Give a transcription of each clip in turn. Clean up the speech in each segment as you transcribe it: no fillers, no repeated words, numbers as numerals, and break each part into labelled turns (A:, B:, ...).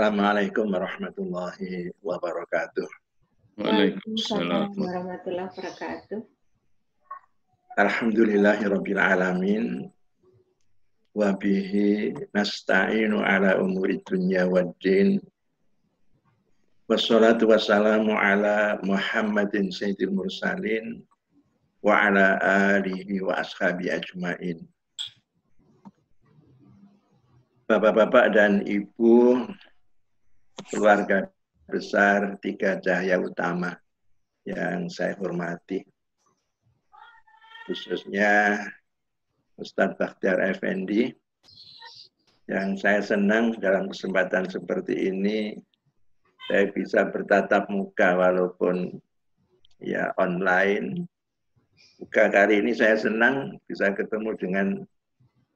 A: Assalamualaikum warahmatullahi wabarakatuh.
B: Waalaikumsalam
C: Waalaikumsalam warahmatullahi wabarakatuh.
A: Alhamdulillahirabbil alamin wa bihi nasta'inu ala umuri dunya waddin. Wassalatu wassalamu ala Muhammadin sayyidil mursalin wa ala alihi wa ashabi ajmain. Bapak-bapak dan ibu, keluarga besar Tiga Cahaya Utama yang saya hormati, khususnya Ustadz Bakhtiar Effendi, yang saya senang dalam kesempatan seperti ini saya bisa bertatap muka walaupun ya online. Buka kali ini saya senang bisa ketemu dengan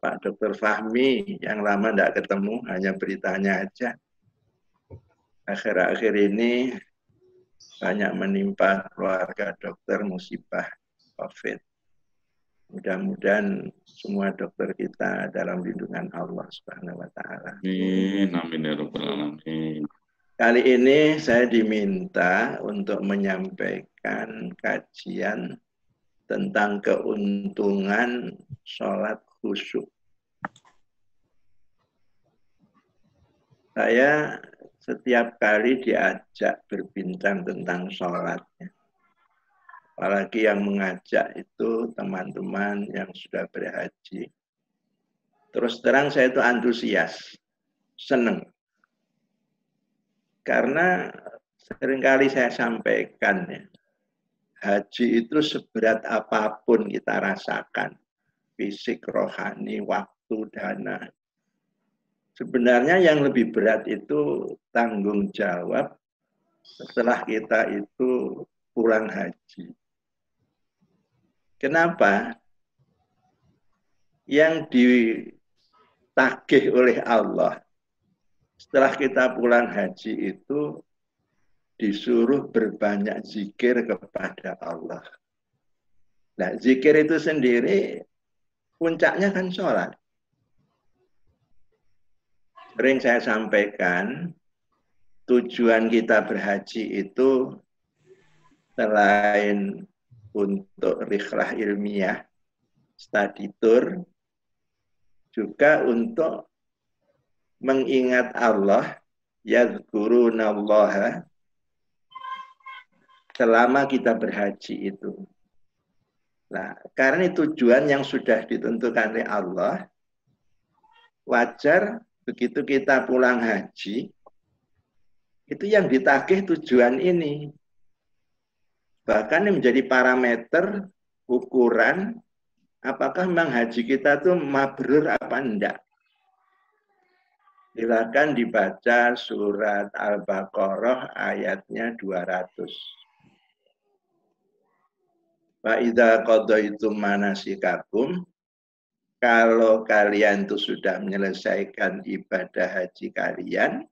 A: Pak Dr. Fahmi yang lama tidak ketemu, hanya beritanya aja. Akhir-akhir ini banyak menimpa keluarga dokter musibah COVID. Mudah-mudahan semua dokter kita dalam lindungan Allah Subhanahu wa taala.
B: Amin, amin ya rabbal alamin.
A: Kali ini saya diminta untuk menyampaikan kajian tentang keuntungan sholat khusyuk. Saya setiap kali diajak berbincang tentang sholat, apalagi yang mengajak itu teman-teman yang sudah berhaji. Terus terang saya itu antusias, senang. Karena seringkali saya sampaikan ya, haji itu seberat apapun kita rasakan, fisik, rohani, waktu, dana. Sebenarnya yang lebih berat itu tanggung jawab setelah kita itu pulang haji. Kenapa? Yang ditagih oleh Allah setelah kita pulang haji itu disuruh berbanyak zikir kepada Allah. Nah, zikir itu sendiri puncaknya kan sholat. Sering saya sampaikan, tujuan kita berhaji itu selain untuk rihlah ilmiah, study tour, juga untuk mengingat Allah, yadhkurunallaha, selama kita berhaji itu. Nah, karena tujuan yang sudah ditentukan oleh Allah, wajar begitu kita pulang haji, itu yang ditagih tujuan ini. Bahkan yang menjadi parameter, ukuran, apakah memang haji kita itu mabrur apa enggak. Silakan dibaca surat Al-Baqarah ayatnya 200. Fa idza qadaitum manasikakum, kalau kalian itu sudah menyelesaikan ibadah haji kalian,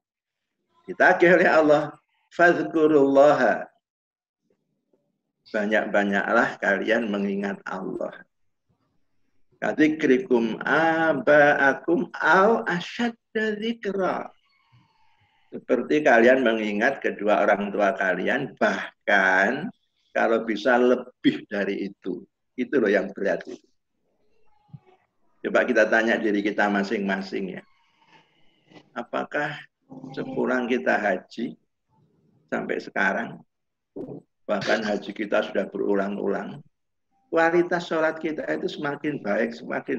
A: ditagih oleh Allah, fadzkurullaha, banyak-banyaklah kalian mengingat Allah. Kadzikrikum aba'akum au asyadda dzikra. Seperti kalian mengingat kedua orang tua kalian, bahkan kalau bisa lebih dari itu. Itu loh yang berat itu. Coba kita tanya diri kita masing-masing ya. Apakah sepulang kita haji sampai sekarang, bahkan haji kita sudah berulang-ulang, kualitas sholat kita itu semakin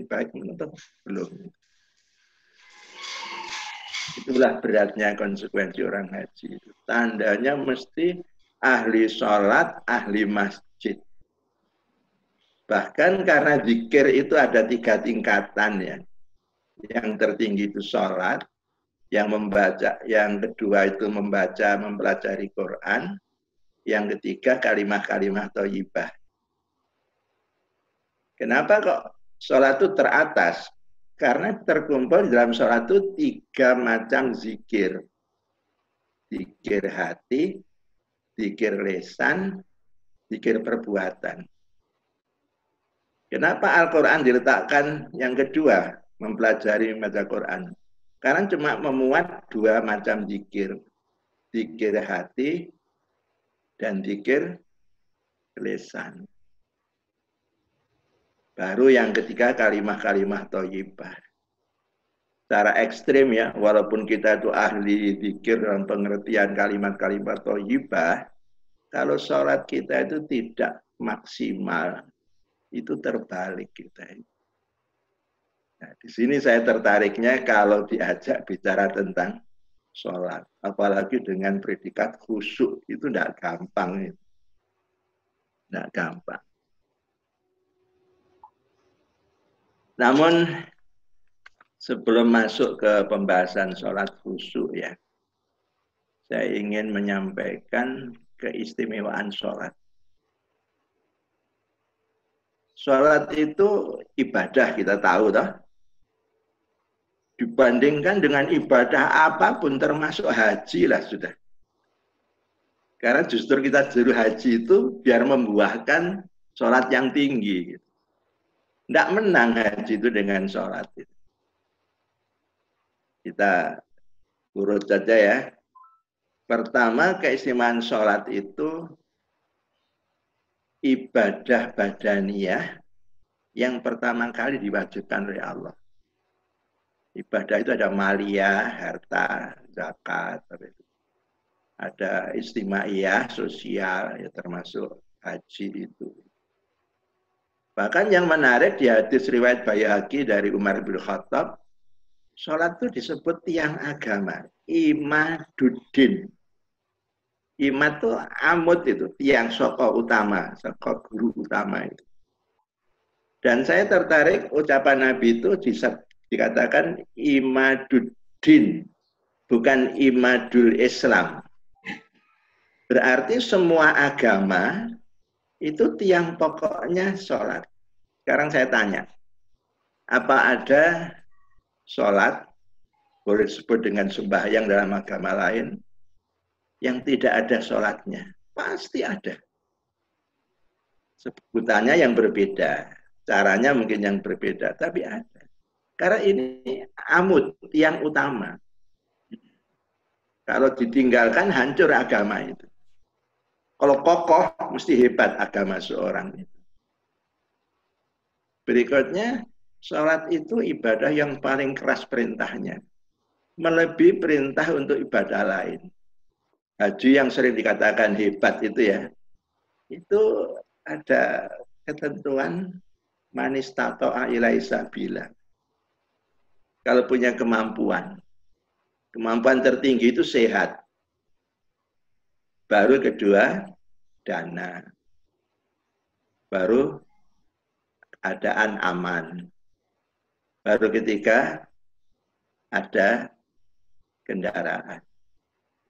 A: baik menurut belum. Itulah beratnya konsekuensi orang haji. Tandanya mesti ahli sholat, ahli masjid. Bahkan karena zikir itu ada 3 tingkatan ya. Yang tertinggi itu sholat, yang membaca, yang kedua itu membaca, mempelajari Quran, yang ketiga kalimah-kalimah thayyibah. Kenapa kok sholat itu teratas? Karena terkumpul dalam sholat itu 3 macam zikir. Zikir hati, zikir lisan, zikir perbuatan. Kenapa Al-Quran diletakkan yang kedua, mempelajari membaca Quran? Sekarang cuma memuat 2 macam zikir. Zikir hati dan zikir lisan. Baru yang ketiga kalimah-kalimah thayyibah. Secara ekstrim ya, walaupun kita itu ahli zikir dalam pengertian kalimat-kalimat thayyibah, kalau sholat kita itu tidak maksimal, itu terbalik kita. Nah, di sini saya tertariknya kalau diajak bicara tentang sholat, apalagi dengan predikat khusyuk, itu tidak gampang. Tidak gampang. Namun sebelum masuk ke pembahasan sholat khusyuk ya, saya ingin menyampaikan keistimewaan sholat. Sholat itu ibadah, kita tahu toh. Dibandingkan dengan ibadah apapun termasuk haji lah sudah. Karena justru kita juru haji itu biar membuahkan sholat yang tinggi. Tidak menang haji itu dengan sholat. Kita urut saja ya. Pertama, keistimewaan sholat itu ibadah badaniyah yang pertama kali diwajibkan oleh Allah. Ibadah itu ada maliyah, harta, zakat, ada istimaiyah, sosial, ya termasuk haji itu. Bahkan yang menarik di hadis riwayat Baihaqi dari Umar bin Khattab, sholat itu disebut tiang agama, imaduddin. Imad itu amud itu, tiang soko utama, soko guru utama itu. Dan saya tertarik ucapan Nabi itu dikatakan imaduddin, bukan imadul Islam. Berarti semua agama itu tiang pokoknya sholat. Sekarang saya tanya, apa ada sholat, boleh disebut dengan sembahyang dalam agama lain, yang tidak ada sholatnya? Pasti ada. Sebutannya yang berbeda, caranya mungkin yang berbeda, tapi ada. Karena ini amud, tiang utama. Kalau ditinggalkan, hancur agama itu. Kalau kokoh, mesti hebat agama seorang itu. Berikutnya, sholat itu ibadah yang paling keras perintahnya. Melebihi perintah untuk ibadah lain. Haji yang sering dikatakan hebat itu ya, itu ada ketentuan manistato'a ilaihi sabila. Kalau punya kemampuan tertinggi itu sehat. Baru kedua, dana. Baru keadaan aman. Baru ketiga, ada kendaraan.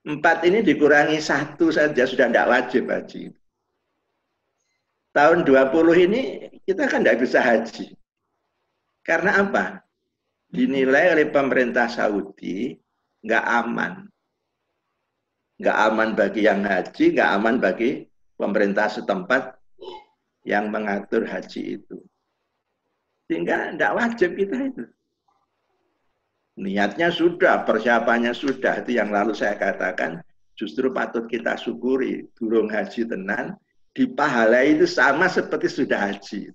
A: 4 ini dikurangi 1 saja sudah tidak wajib haji. Tahun 20 ini kita kan tidak bisa haji. Karena apa? Dinilai oleh pemerintah Saudi nggak aman. Nggak aman bagi yang haji, nggak aman bagi pemerintah setempat yang mengatur haji itu. Sehingga tidak wajib kita itu. Niatnya sudah, persiapannya sudah. Itu yang lalu saya katakan, justru patut kita syukuri. Durung haji tenan, dipahalai itu sama seperti sudah haji.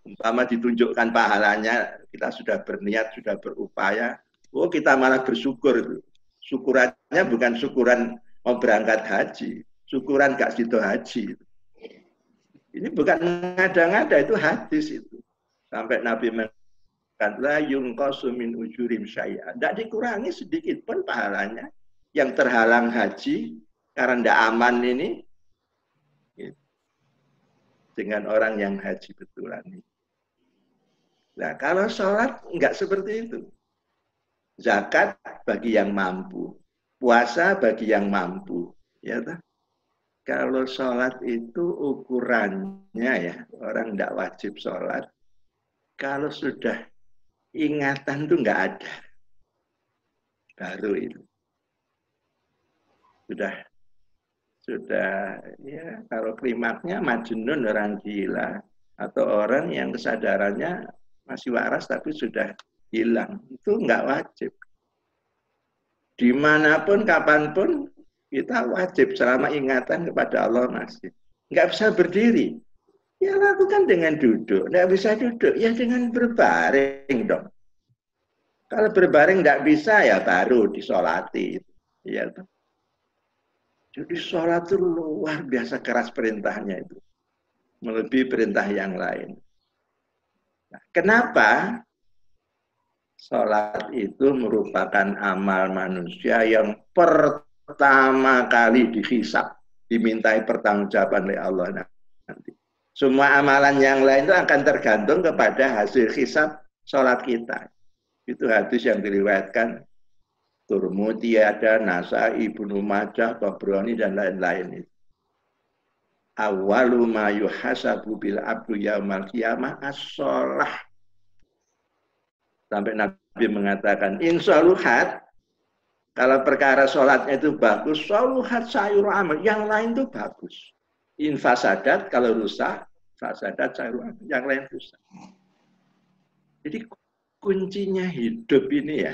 A: Umpama ditunjukkan pahalanya, kita sudah berniat, sudah berupaya. Oh, kita malah bersyukur itu. Syukurannya bukan syukuran mau berangkat haji. Syukuran gak sido haji. Ini bukan ngada-ngada, itu hadis itu. Sampai Nabi la yunqasu min ujurim syai'an. Tidak dikurangi sedikit pun pahalanya. Yang terhalang haji karena tidak aman ini dengan orang yang haji betulan. Nah, kalau sholat enggak seperti itu. Zakat bagi yang mampu, puasa bagi yang mampu, ya toh? Kalau sholat itu ukurannya ya, orang tidak wajib sholat. Kalau sudah ingatan itu nggak ada. Baru itu. Sudah ya kalau klimaknya majnun, orang gila. Atau orang yang kesadarannya masih waras tapi sudah hilang. Itu nggak wajib. Dimanapun, kapanpun, kita wajib selama ingatan kepada Allah masih. Nggak bisa berdiri. Ya lakukan dengan duduk. Nggak bisa duduk, ya dengan berbaring dong. Kalau berbaring nggak bisa, ya baru disolati. Ya, jadi sholat itu luar biasa keras perintahnya itu. Melebihi perintah yang lain. Nah, kenapa? Sholat itu merupakan amal manusia yang pertama kali dihisab. Dimintai pertanggungjawaban oleh Allah nanti. Semua amalan yang lain itu akan tergantung kepada hasil hisab sholat kita. Itu hadis yang diriwayatkan Turmudi ada, Nasai, Ibnu Majah, Tabrani dan lain-lain itu. Awwalu ma yuhasabu bil abdu yaumal qiyamah as-shalah. Sampai Nabi mengatakan, insyaluhat, kalau perkara sholatnya itu bagus, shaluhat sayur amal, yang lain itu bagus. Infasadat, kalau rusak, fasadat sayur amal, yang lain rusak. Jadi kuncinya hidup ini ya,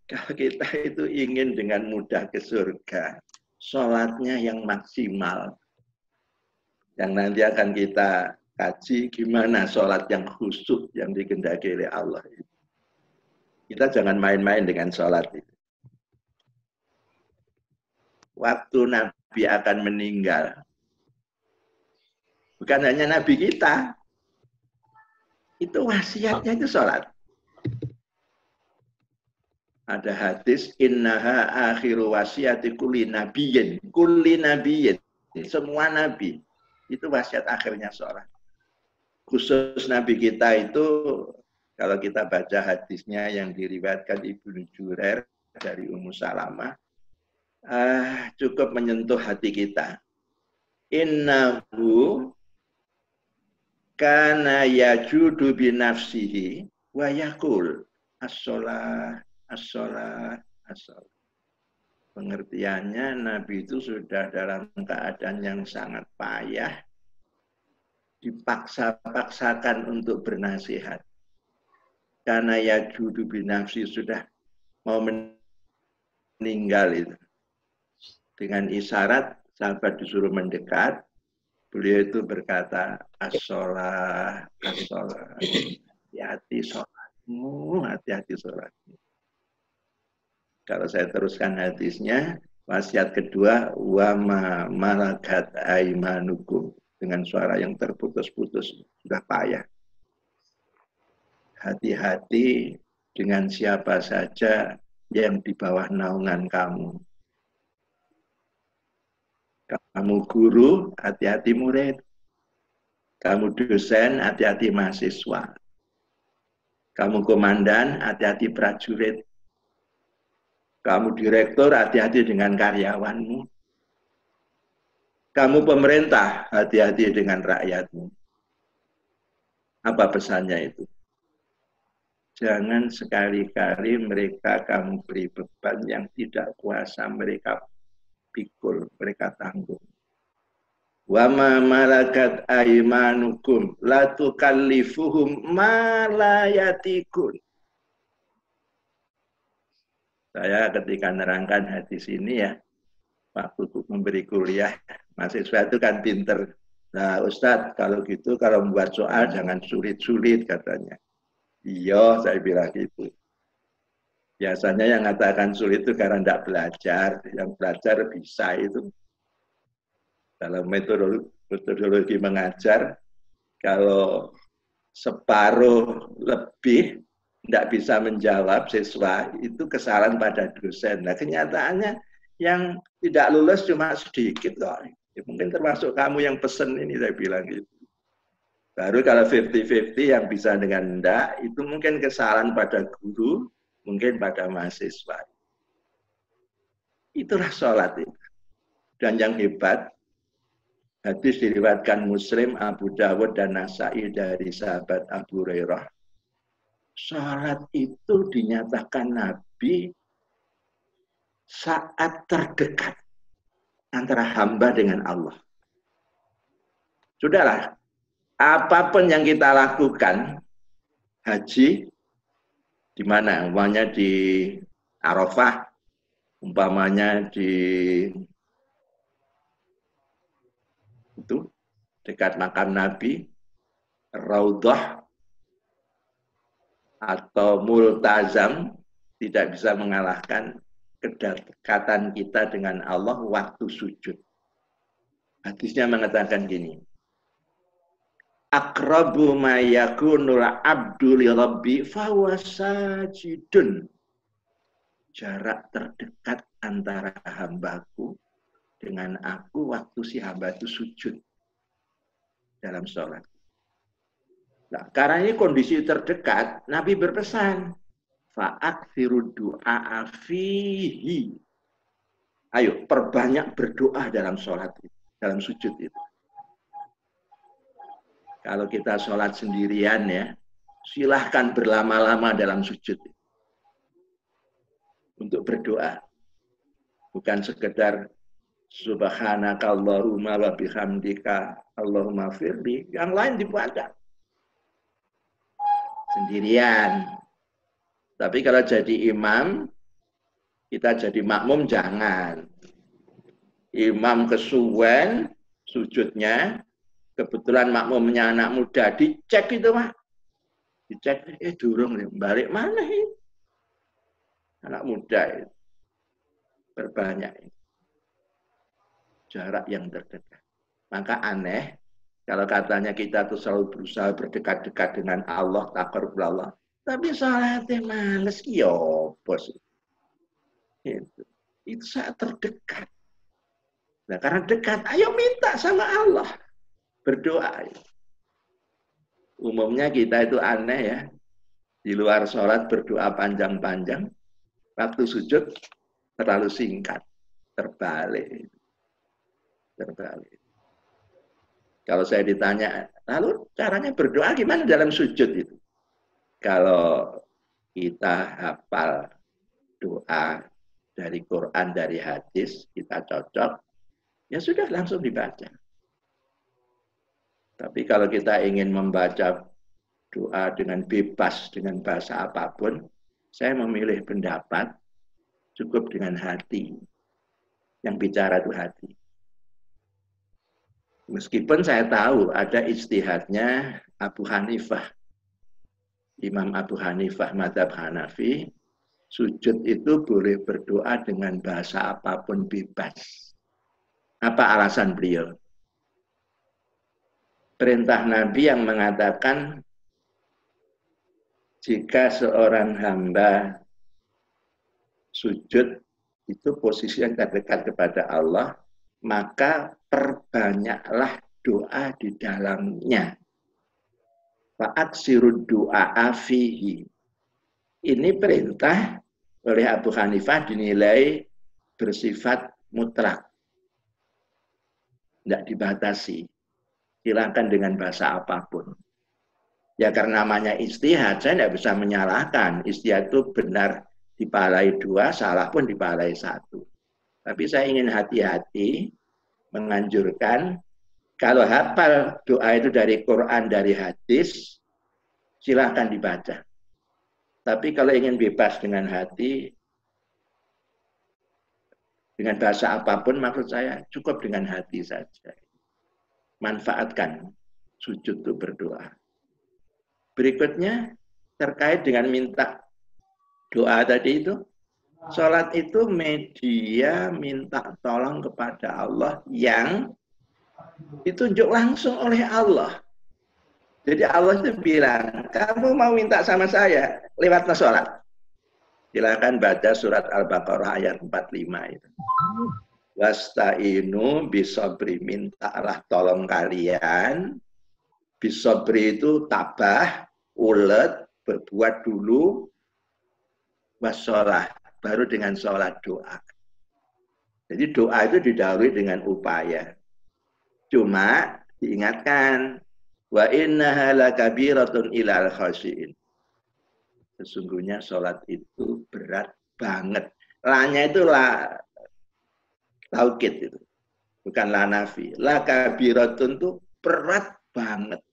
A: kalau kita itu ingin dengan mudah ke surga, sholatnya yang maksimal. Yang nanti akan kita kaji gimana sholat yang khusyuk yang dikehendaki oleh Allah. Kita jangan main-main dengan sholat itu. Waktu Nabi akan meninggal, bukan hanya Nabi kita, itu wasiatnya itu sholat. Ada hadis, innaha akhiru wasiati kulli nabiyyin. Kulli nabiyyin. Semua nabi. Itu wasiat akhirnya sholat. Khusus nabi kita itu, kalau kita baca hadisnya yang diriwayatkan Ibnu Jurer dari Ummu Salamah, cukup menyentuh hati kita. Innahu kana yajudu binafsihi wa yakul as-sholah. As-sholat, as-sholat. Pengertiannya Nabi itu sudah dalam keadaan yang sangat payah, dipaksa-paksakan untuk bernasihat. Karena yajudu binafsi sudah mau meninggal itu. Dengan isyarat sahabat disuruh mendekat, beliau itu berkata, as-sholat, as-sholat. Hati-hati sholatmu, hati-hati sholatmu. Kalau saya teruskan hadisnya, wasiat kedua, wa ma malakat aimanukum, dengan suara yang terputus-putus, sudah payah. Hati-hati dengan siapa saja yang di bawah naungan kamu. Kamu guru, hati-hati murid. Kamu dosen, hati-hati mahasiswa. Kamu komandan, hati-hati prajurit. Kamu direktur, hati-hati dengan karyawanmu. Kamu pemerintah, hati-hati dengan rakyatmu. Apa pesannya itu? Jangan sekali-kali mereka kamu beri beban yang tidak kuasa mereka pikul, mereka tanggung. Wa ma malakat aimanukum la tukallifuhum ma la yatikun. Saya ketika nerangkan hadis ini ya, waktu memberi kuliah, mahasiswa itu kan pinter. Nah Ustadz, kalau gitu, kalau membuat soal jangan sulit-sulit katanya. Iya, saya bilang gitu. Biasanya yang mengatakan sulit itu karena tidak belajar. Yang belajar bisa itu. Dalam metodologi mengajar, kalau separuh lebih tidak bisa menjawab siswa, itu kesalahan pada dosen. Nah kenyataannya yang tidak lulus cuma sedikit kok. Ya, mungkin termasuk kamu yang pesen ini, saya bilang gitu. Baru kalau 50-50 yang bisa dengan enggak, itu mungkin kesalahan pada guru, mungkin pada mahasiswa. Itulah sholat itu. Dan yang hebat, hadis diriwayatkan Muslim, Abu Dawud dan Nasai dari sahabat Abu Hurairah. Sholat itu dinyatakan Nabi saat terdekat antara hamba dengan Allah. Sudahlah, apapun yang kita lakukan, haji, Di mana? Umpamanya di Arafah, umpamanya di itu dekat makam Nabi, Raudhah atau Multazam, tidak bisa mengalahkan kedekatan kita dengan Allah waktu sujud. Hadisnya mengatakan gini, Aqrabu ma yakunul abdu li rabbi fahuwa sajidun. Jarak terdekat antara hambaku dengan aku waktu si hamba itu sujud dalam sholat. Nah, karena ini kondisi terdekat, Nabi berpesan, fa'akthiru du'a fihi. Ayo, perbanyak berdoa dalam sholat itu, dalam sujud itu. Kalau kita sholat sendirian ya, silahkan berlama-lama dalam sujud untuk berdoa. Bukan sekedar subhanakallahumma wa bihamdika Allahumma firli. Yang lain dibaca sendirian. Tapi kalau jadi imam, kita jadi makmum jangan. Imam kesuwen sujudnya, kebetulan makmumnya anak muda, dicek itu Pak. Dicek, durung balik mana ini? Anak muda itu. Berbanyak ini. Jarak yang terdekat. Maka aneh, kalau katanya kita tuh selalu berusaha berdekat-dekat dengan Allah, taqarrub Allah. Tapi salatnya males, yo bos. Itu saat terdekat. Nah karena dekat, ayo minta sama Allah. Berdoa. Umumnya kita itu aneh ya. Di luar sholat berdoa panjang-panjang. Waktu sujud terlalu singkat. Terbalik. Kalau saya ditanya, lalu caranya berdoa gimana dalam sujud itu? Kalau kita hafal doa dari Quran, dari hadis, kita cocok, ya sudah langsung dibaca. Tapi kalau kita ingin membaca doa dengan bebas, dengan bahasa apapun, saya memilih pendapat cukup dengan hati. Yang bicara itu hati. Meskipun saya tahu ada ijtihadnya Abu Hanifah. Imam Abu Hanifah mazhab Hanafi, sujud itu boleh berdoa dengan bahasa apapun bebas. Apa alasan beliau? Perintah Nabi yang mengatakan jika seorang hamba sujud itu posisi yang terdekat kepada Allah, maka perbanyaklah doa di dalamnya. Fa'aksirud du'a fihi. Ini perintah oleh Abu Hanifah dinilai bersifat mutlak. Tidak dibatasi. Silakan dengan bahasa apapun. Ya karena namanya ijtihad, saya tidak bisa menyalahkan. Ijtihad itu benar dipalai dua, salah pun dipalai satu. Tapi saya ingin hati-hati menganjurkan kalau hafal doa itu dari Quran, dari hadis, silahkan dibaca. Tapi kalau ingin bebas dengan hati, dengan bahasa apapun, maksud saya cukup dengan hati saja. Manfaatkan sujud itu berdoa. Berikutnya, terkait dengan minta doa tadi itu, sholat itu media minta tolong kepada Allah yang ditunjuk langsung oleh Allah. Jadi Allah itu bilang, kamu mau minta sama saya lewat sholat. Silakan baca surat Al-Baqarah ayat 45 itu. Wasta'inu bisabri, mintalah tolong kalian. Bisabri itu tabah, ulet, berbuat dulu. Wassalah, baru dengan sholat doa. Jadi doa itu didahului dengan upaya. Cuma diingatkan, wa innaha lakabiratun ilal khashiin. Sesungguhnya sholat itu berat banget. La-nya itu la taukid itu. Bukan la nafi. Lakabiratun itu berat banget.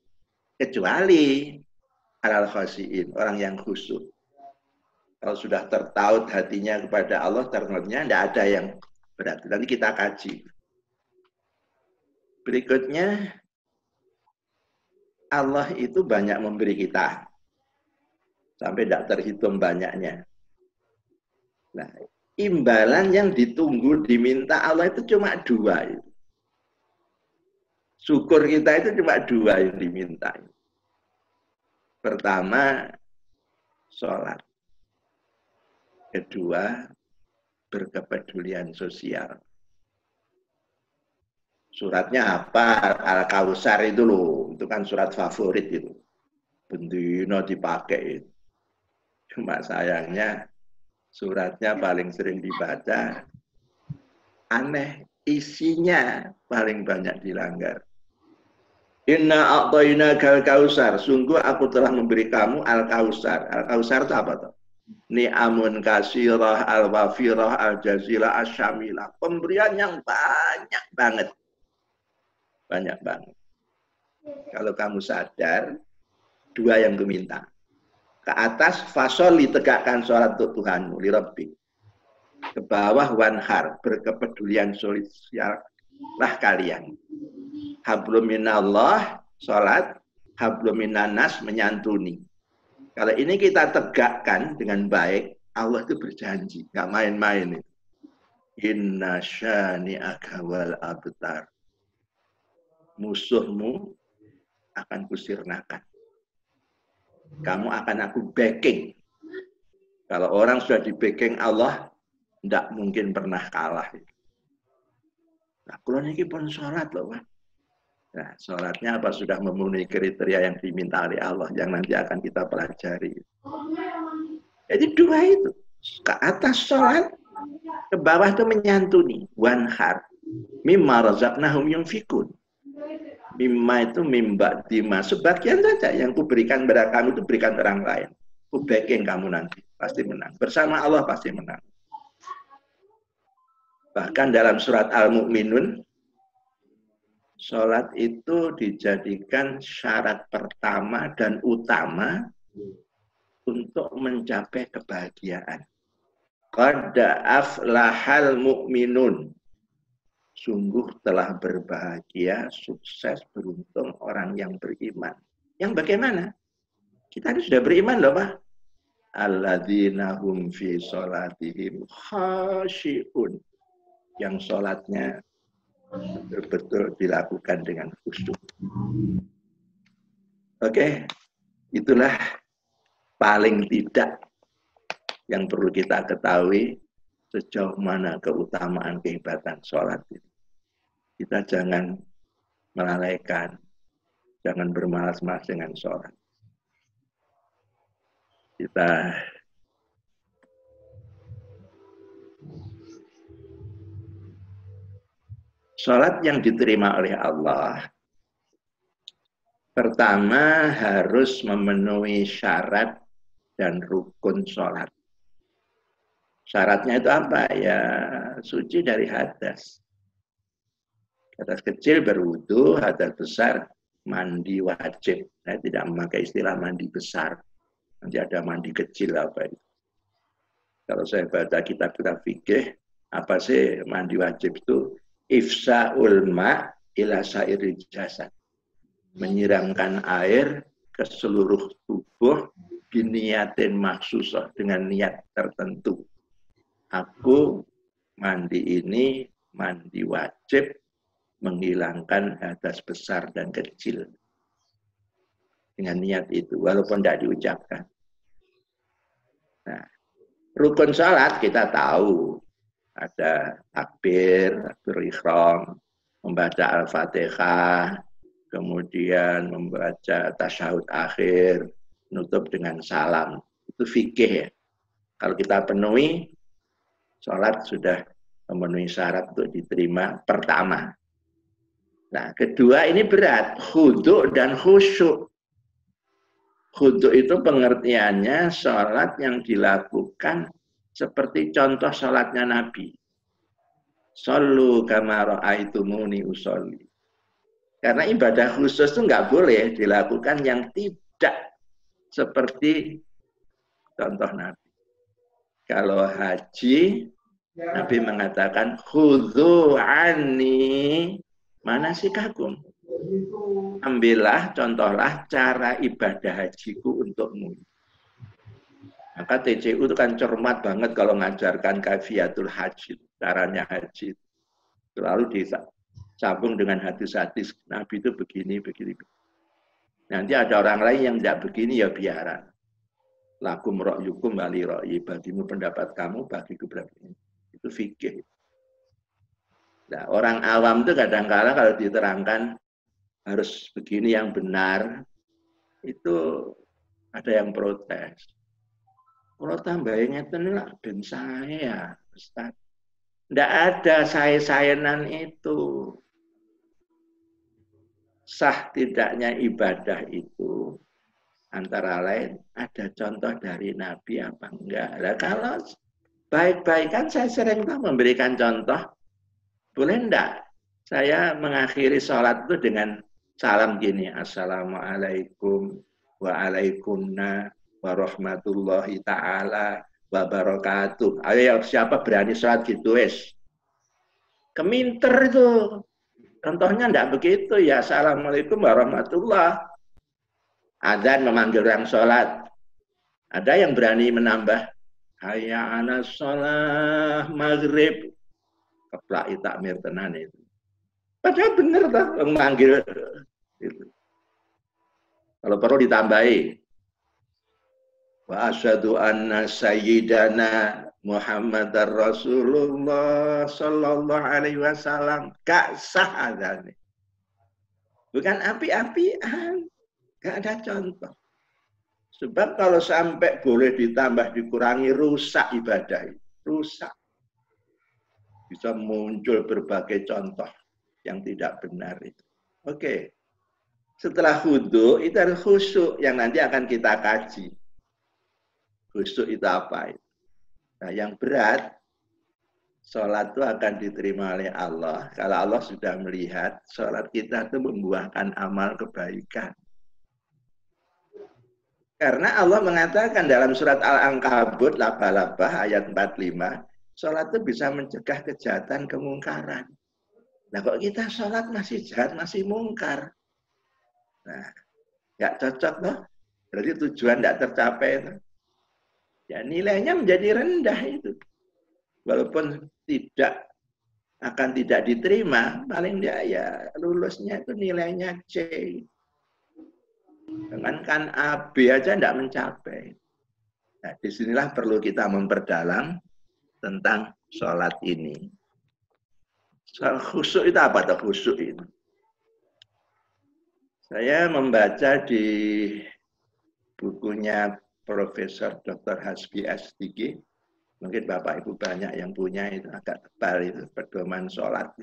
A: Kecuali alal khashiin, orang yang khusyuk. Kalau sudah tertaut hatinya kepada Allah, ternyata tidak ada yang berat. Nanti kita kaji. Berikutnya, Allah itu banyak memberi kita. Sampai tidak terhitung banyaknya. Nah, imbalan yang ditunggu, diminta Allah itu cuma 2. Syukur kita itu cuma 2 yang diminta. Pertama, sholat. Kedua, berkepedulian sosial. Suratnya apa? Al-Kausar itu loh. Itu kan surat favorit itu. Bendino dipakai. Cuma sayangnya suratnya paling sering dibaca. Aneh. Isinya paling banyak dilanggar. Inna a'tayna kal-kausar. Sungguh aku telah memberi kamu al-kausar. Al-kausar itu apa tuh? Ni'amun kasirah, al-wafirah, al-jazilah, al-syamilah. Pemberian yang banyak banget. Banyak banget. Kalau kamu sadar, 2 yang kuminta. Ke atas, fasoli, tegakkan sholat untuk Tuhanmu, li Rabbi. Ke bawah, wanhar, berkepedulian sosial lah kalian. Hablum minallah, sholat. Hablum minannas, menyantuni. Kalau ini kita tegakkan dengan baik, Allah itu berjanji. Nggak main-main. Inna syani'aka wal abtar. Musuhmu akan kusirnakan. Kamu akan aku backing. Kalau orang sudah di backing Allah, tidak mungkin pernah kalah. Nah, kalau ini pun sholat loh, Pak. Nah, sholatnya apa sudah memenuhi kriteria yang diminta oleh Allah yang nanti akan kita pelajari. Jadi 2 itu. Ke atas sholat, ke bawah itu menyantuni. Wanhar. Mimma razaqnahum yunfikun. Mimma itu mimba dima. Sebagian saja yang kuberikan kepada kamu itu berikan orang lain. Ku backing kamu nanti. Pasti menang. Bersama Allah pasti menang. Bahkan dalam surat Al-Mu'minun, sholat itu dijadikan syarat pertama dan utama untuk mencapai kebahagiaan. Qad aflahal mu'minun. Sungguh telah berbahagia, sukses, beruntung orang yang beriman. Yang bagaimana? Kita ini sudah beriman loh, Pak. Alladzina hum fi sholatihim khashi'un. Yang sholatnya betul-betul dilakukan dengan khusyuk. Oke, itulah paling tidak yang perlu kita ketahui sejauh mana keutamaan kehebatan sholat ini. Kita jangan melalaikan, jangan bermalas-malas dengan sholat. Sholat yang diterima oleh Allah, pertama harus memenuhi syarat dan rukun sholat. Syaratnya itu apa? Ya, suci dari hadas. Hadas kecil berwudu, hadas besar mandi wajib. Saya tidak memakai istilah mandi besar. Nanti ada mandi kecil apa itu. Kalau saya baca kitab-kitab fikih, apa sih mandi wajib itu? Ifsa'ul ma' ila sa'iril jasad. Menyiramkan air ke seluruh tubuh biniyatin maksusah, dengan niat tertentu. Aku mandi ini mandi wajib menghilangkan hadas besar dan kecil. Dengan niat itu, walaupun tidak diucapkan. Nah, rukun salat kita tahu. Ada takbir, takbir ihram, membaca Al-Fatihah, kemudian membaca tasyahud akhir, nutup dengan salam. Itu fikih ya. Kalau kita penuhi, sholat sudah memenuhi syarat untuk diterima pertama. Nah, kedua ini berat, khudu' dan khusyuk. Khudu' itu pengertiannya sholat yang dilakukan seperti contoh sholatnya Nabi. Shollu kama ra'aitumuni usolli. Karena ibadah khusus itu nggak boleh dilakukan yang tidak seperti contoh Nabi. Kalau haji, Nabi mengatakan, khudhu anni manasikakum. Ambillah, contohlah cara ibadah hajiku untukmu. Maka TCU itu kan cermat banget kalau mengajarkan kaifiyatul haji, caranya haji. Selalu disambung dengan hadis-hadis. Nabi itu begini. Nanti ada orang lain yang tidak begini, ya biaran. Lakum ra'yukum wali ra'yi. Bagimu pendapat kamu, bagiku pendapat. Itu fikih. Nah, orang awam itu kadang-kadang kalau diterangkan harus begini yang benar, itu ada yang protes. Kalau tambahnya itu lah, ben saya, Ustaz. Tidak ada saya-sayanan itu. Sah tidaknya ibadah itu antara lain ada contoh dari Nabi apa enggak. Nah, kalau baik-baik kan saya sering memberikan contoh. Boleh enggak saya mengakhiri sholat itu dengan salam gini, Assalamualaikum waalaikumna warahmatullahi ta'ala wabarakatuh. Ayo siapa berani sholat gitu wes? Keminter itu. Contohnya enggak begitu ya. Assalamualaikum warahmatullahi. Adzan memanggil orang sholat. Ada yang berani menambah hayya 'alas shalah maghrib. Keplak takmir tenan itu. Padahal benar toh memanggil itu. Kalau perlu ditambahi. Wa asyhadu anna sayyidana Muhammadar Rasulullah sallallahu alaihi wasallam. Gak sah adzan. Bukan api-apian. Gak ada contoh. Sebab kalau sampai boleh ditambah dikurangi rusak ibadah itu. Rusak. Bisa muncul berbagai contoh yang tidak benar itu. Oke. Setelah khudu itu ada khusyuk yang nanti akan kita kaji. Khusyuk itu apa? Nah, yang berat, sholat itu akan diterima oleh Allah. Kalau Allah sudah melihat, sholat kita itu membuahkan amal kebaikan. Karena Allah mengatakan dalam surat Al-Ankabut, laba-laba, ayat 45, sholat itu bisa mencegah kejahatan, kemungkaran. Nah, kok kita sholat masih jahat, masih mungkar. Nah, nggak cocok loh. Berarti tujuan nggak tercapai itu. Ya, nilainya menjadi rendah itu. Walaupun akan tidak diterima, paling dia ya lulusnya itu nilainya C. Jangankan A, B aja tidak mencapai. Nah, disinilah perlu kita memperdalam tentang sholat ini. Soal khusyuk itu apa? Khusyuk itu. Saya membaca di bukunya Profesor Dr. Hasbi S.Diki. Mungkin Bapak Ibu banyak yang punya, itu agak tebal itu, pedoman sholat.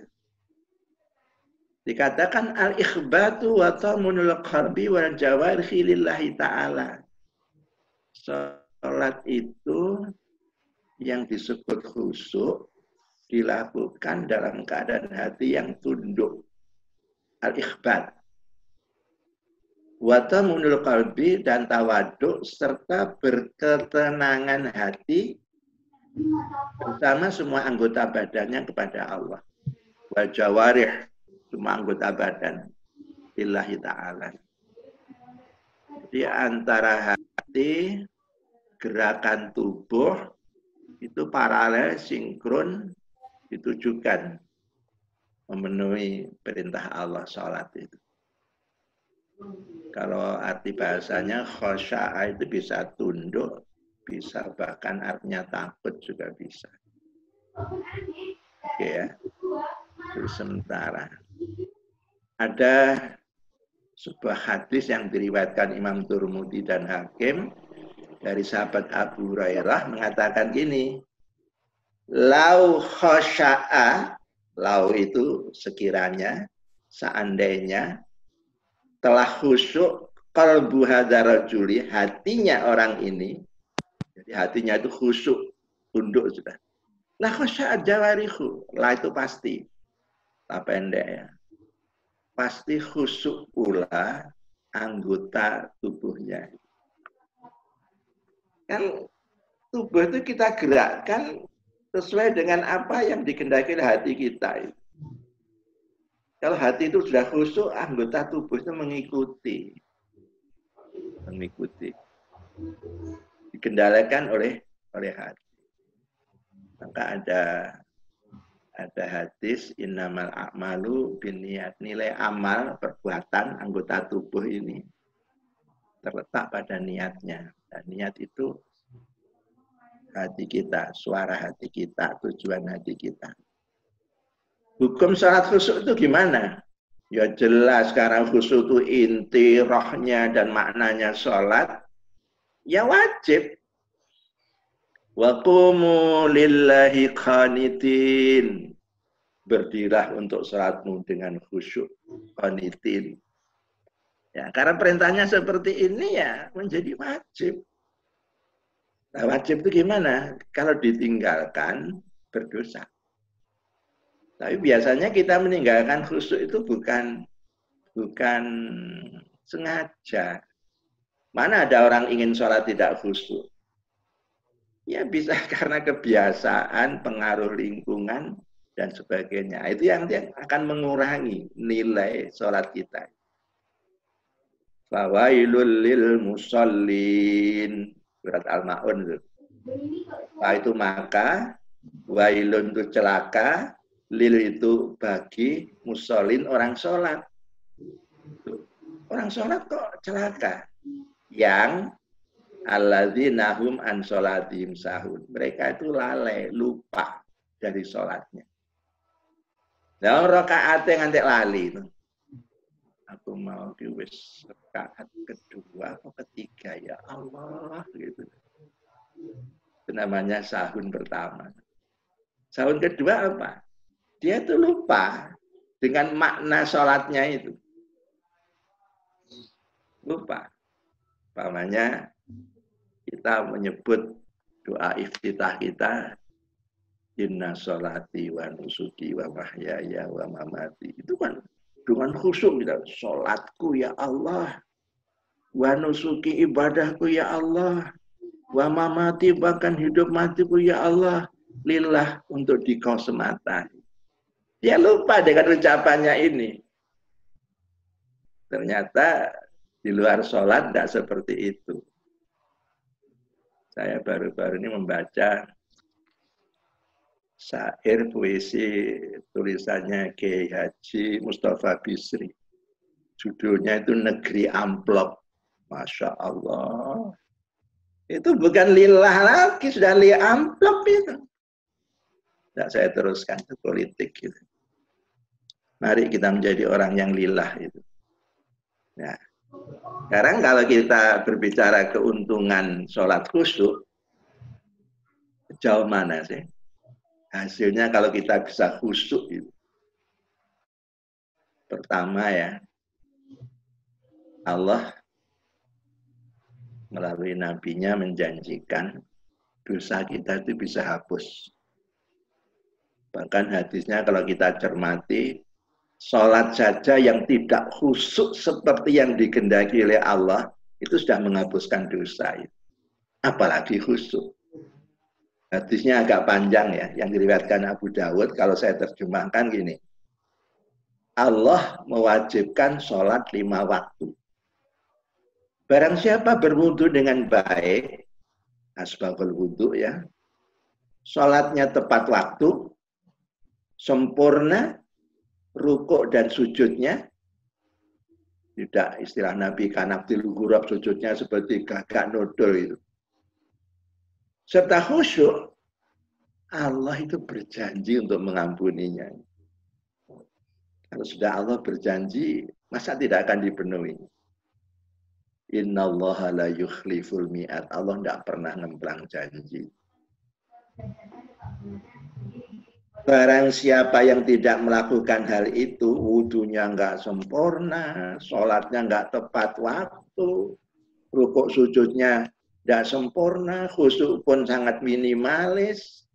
A: Dikatakan al-ikhbatu wa tamunul qalbi wal jawarhi lillahi ta'ala. Sholat itu yang disebut khusyuk dilakukan dalam keadaan hati yang tunduk. Al-ikhbat. Wa tamunul qalbi dan tawaduk serta berketenangan hati bersama semua anggota badannya kepada Allah. Wa jawarih, semua anggota badan lillahi ta'ala. Jadi antara hati, gerakan tubuh itu paralel, sinkron, ditujukan memenuhi perintah Allah sholat itu. Kalau arti bahasanya khosya'a itu bisa tunduk, bisa bahkan artinya takut juga bisa. Oke ya. Itu sementara. Ada sebuah hadis yang diriwayatkan Imam Turmudi dan Hakim dari sahabat Abu Hurairah mengatakan gini, lau khosya'a, lau itu sekiranya, seandainya telah khusyuk qalbu hadzal rajuli, hatinya orang ini, jadi hatinya itu khusyuk, tunduk sudah. La khosya'a jawarihu, la itu pasti, tak pendek ya. Pasti khusyuk pula anggota tubuhnya. Kan tubuh itu kita gerakkan sesuai dengan apa yang dikehendaki oleh hati kita. Kalau hati itu sudah khusyuk, anggota tubuh itu mengikuti. Dikendalikan oleh hati. Maka ada hadis innamal a'malu binniyat. Nilai amal perbuatan anggota tubuh ini terletak pada niatnya. Dan niat itu hati kita, suara hati kita, tujuan hati kita. Hukum sholat khusyuk itu gimana? Ya jelas sekarang khusyuk itu inti, rohnya dan maknanya sholat. Ya wajib. Wa qumu lillahi qanitin. Berdirilah untuk sholatmu dengan khusyuk. Qanitin. Ya, karena perintahnya seperti ini ya menjadi wajib. Nah, wajib itu gimana? Kalau ditinggalkan berdosa. Tapi biasanya kita meninggalkan khusyuk itu bukan sengaja. Mana ada orang ingin sholat tidak khusyuk? Ya bisa karena kebiasaan, pengaruh lingkungan, dan sebagainya. Itu yang akan mengurangi nilai sholat kita. Fawailul lil musallin. Surat Al-Ma'un itu. Itu maka, wailun itu celaka, lil itu bagi, musallin orang sholat. Orang sholat kok celaka? Yang alladzina hum an sholatihim sahun. Mereka itu lalai, lupa dari sholatnya. Nah, rakaatnya ngantek lali itu. Aku mau diwis rakaat kedua atau ketiga ya Allah gitu. Itu namanya sahun pertama. Sahun kedua apa? Dia tuh lupa dengan makna sholatnya itu. Lupa. Umpamanya kita menyebut doa iftitah kita inna sholati wa nusuki wa mahyaya wa mamati. Itu kan dengan khusyuk kita, sholatku ya Allah, wa nusuki ibadahku ya Allah, wa mamati bahkan hidup matiku ya Allah, lillah untuk dikau semata. Dia lupa dengan ucapannya ini. Ternyata di luar sholat tidak seperti itu. Saya baru-baru ini membaca syair puisi tulisannya Kiai Haji Mustafa Bisri. Judulnya itu Negeri Amplop. Masya Allah. Itu bukan lillah lagi, sudah li amplop itu. Tidak saya teruskan, itu politik gitu. Mari kita menjadi orang yang lillah itu. Nah, sekarang kalau kita berbicara keuntungan sholat khusyuk, jauh mana sih? Hasilnya kalau kita bisa khusyuk itu. Pertama ya, Allah melalui nabinya menjanjikan dosa kita itu bisa hapus. Bahkan hadisnya kalau kita cermati, sholat saja yang tidak khusyuk seperti yang dikehendaki oleh Allah, itu sudah menghapuskan dosa. Apalagi khusyuk. Hadisnya agak panjang ya, yang diriwayatkan Abu Dawud, kalau saya terjemahkan gini. Allah mewajibkan sholat 5 waktu. Barang siapa berwudu dengan baik, asbabul wudu ya, sholatnya tepat waktu, sempurna, rukuk dan sujudnya, tidak istilah Nabi kanaktil hurab sujudnya seperti gagak nodol itu. Serta khusyuk, Allah itu berjanji untuk mengampuninya. Kalau sudah Allah berjanji, masa tidak akan dipenuhi? Innallaha la yukhliful mi'ad. Allah tidak pernah ngemplang janji. Barang siapa yang tidak melakukan hal itu, wudunya enggak sempurna, sholatnya enggak tepat waktu, rukuk sujudnya tidak sempurna, khusyuk pun sangat minimalis.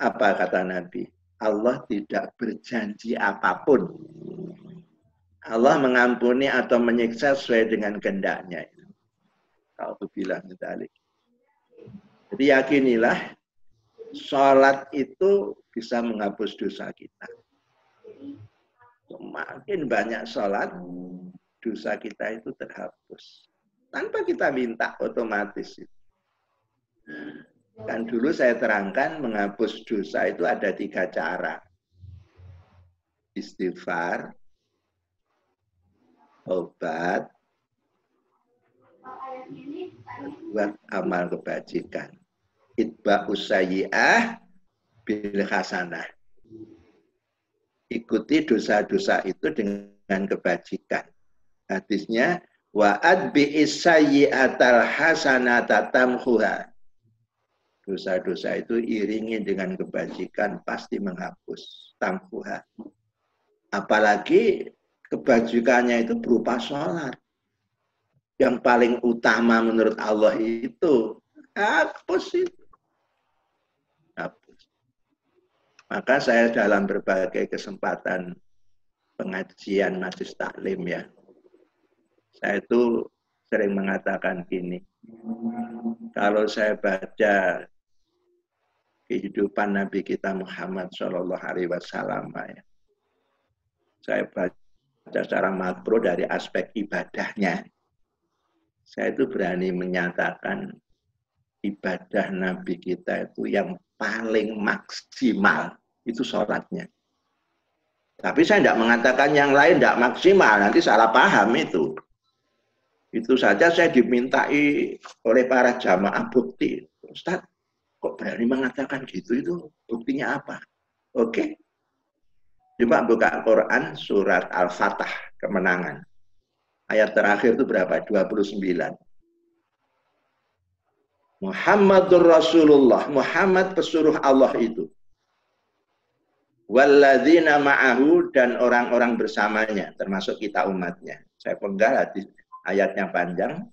A: Apa kata Nabi? Allah tidak berjanji apapun. Allah mengampuni atau menyiksa sesuai dengan kehendaknya. Kalau bilang dzalik. Jadi yakinilah sholat itu bisa menghapus dosa kita. Semakin banyak sholat, dosa kita itu terhapus. Tanpa kita minta, otomatis. Kan dulu saya terangkan menghapus dosa itu ada 3 cara. Istighfar, obat, buat amal kebajikan. Itba'us sayyi'ah bil hasanah. Ikuti dosa-dosa itu dengan kebajikan. Hadisnya wa'ad bi'is sayyi'atal hasanata tamhuha. Dosa-dosa itu iringi dengan kebajikan, pasti menghapus. Tamhuha. Apalagi kebajikannya itu berupa sholat. Yang paling utama menurut Allah itu hapus itu. Hapus. Maka saya dalam berbagai kesempatan pengajian majlis taklim ya, saya itu sering mengatakan gini, kalau saya baca kehidupan Nabi kita Muhammad SAW, ya, saya baca secara makro dari aspek ibadahnya, saya itu berani menyatakan ibadah Nabi kita itu yang paling maksimal itu sholatnya. Tapi saya tidak mengatakan yang lain tidak maksimal, nanti salah paham itu. Itu saja saya dimintai oleh para jamaah bukti. Ustaz, kok berani mengatakan gitu, itu buktinya apa? Oke. Coba buka Quran surat Al-Fatah, kemenangan. Ayat terakhir itu berapa? 29. Muhammadur Rasulullah, Muhammad pesuruh Allah itu. Walladzina ma'ahu, dan orang-orang bersamanya, termasuk kita umatnya. Saya penggal hadis ayatnya panjang.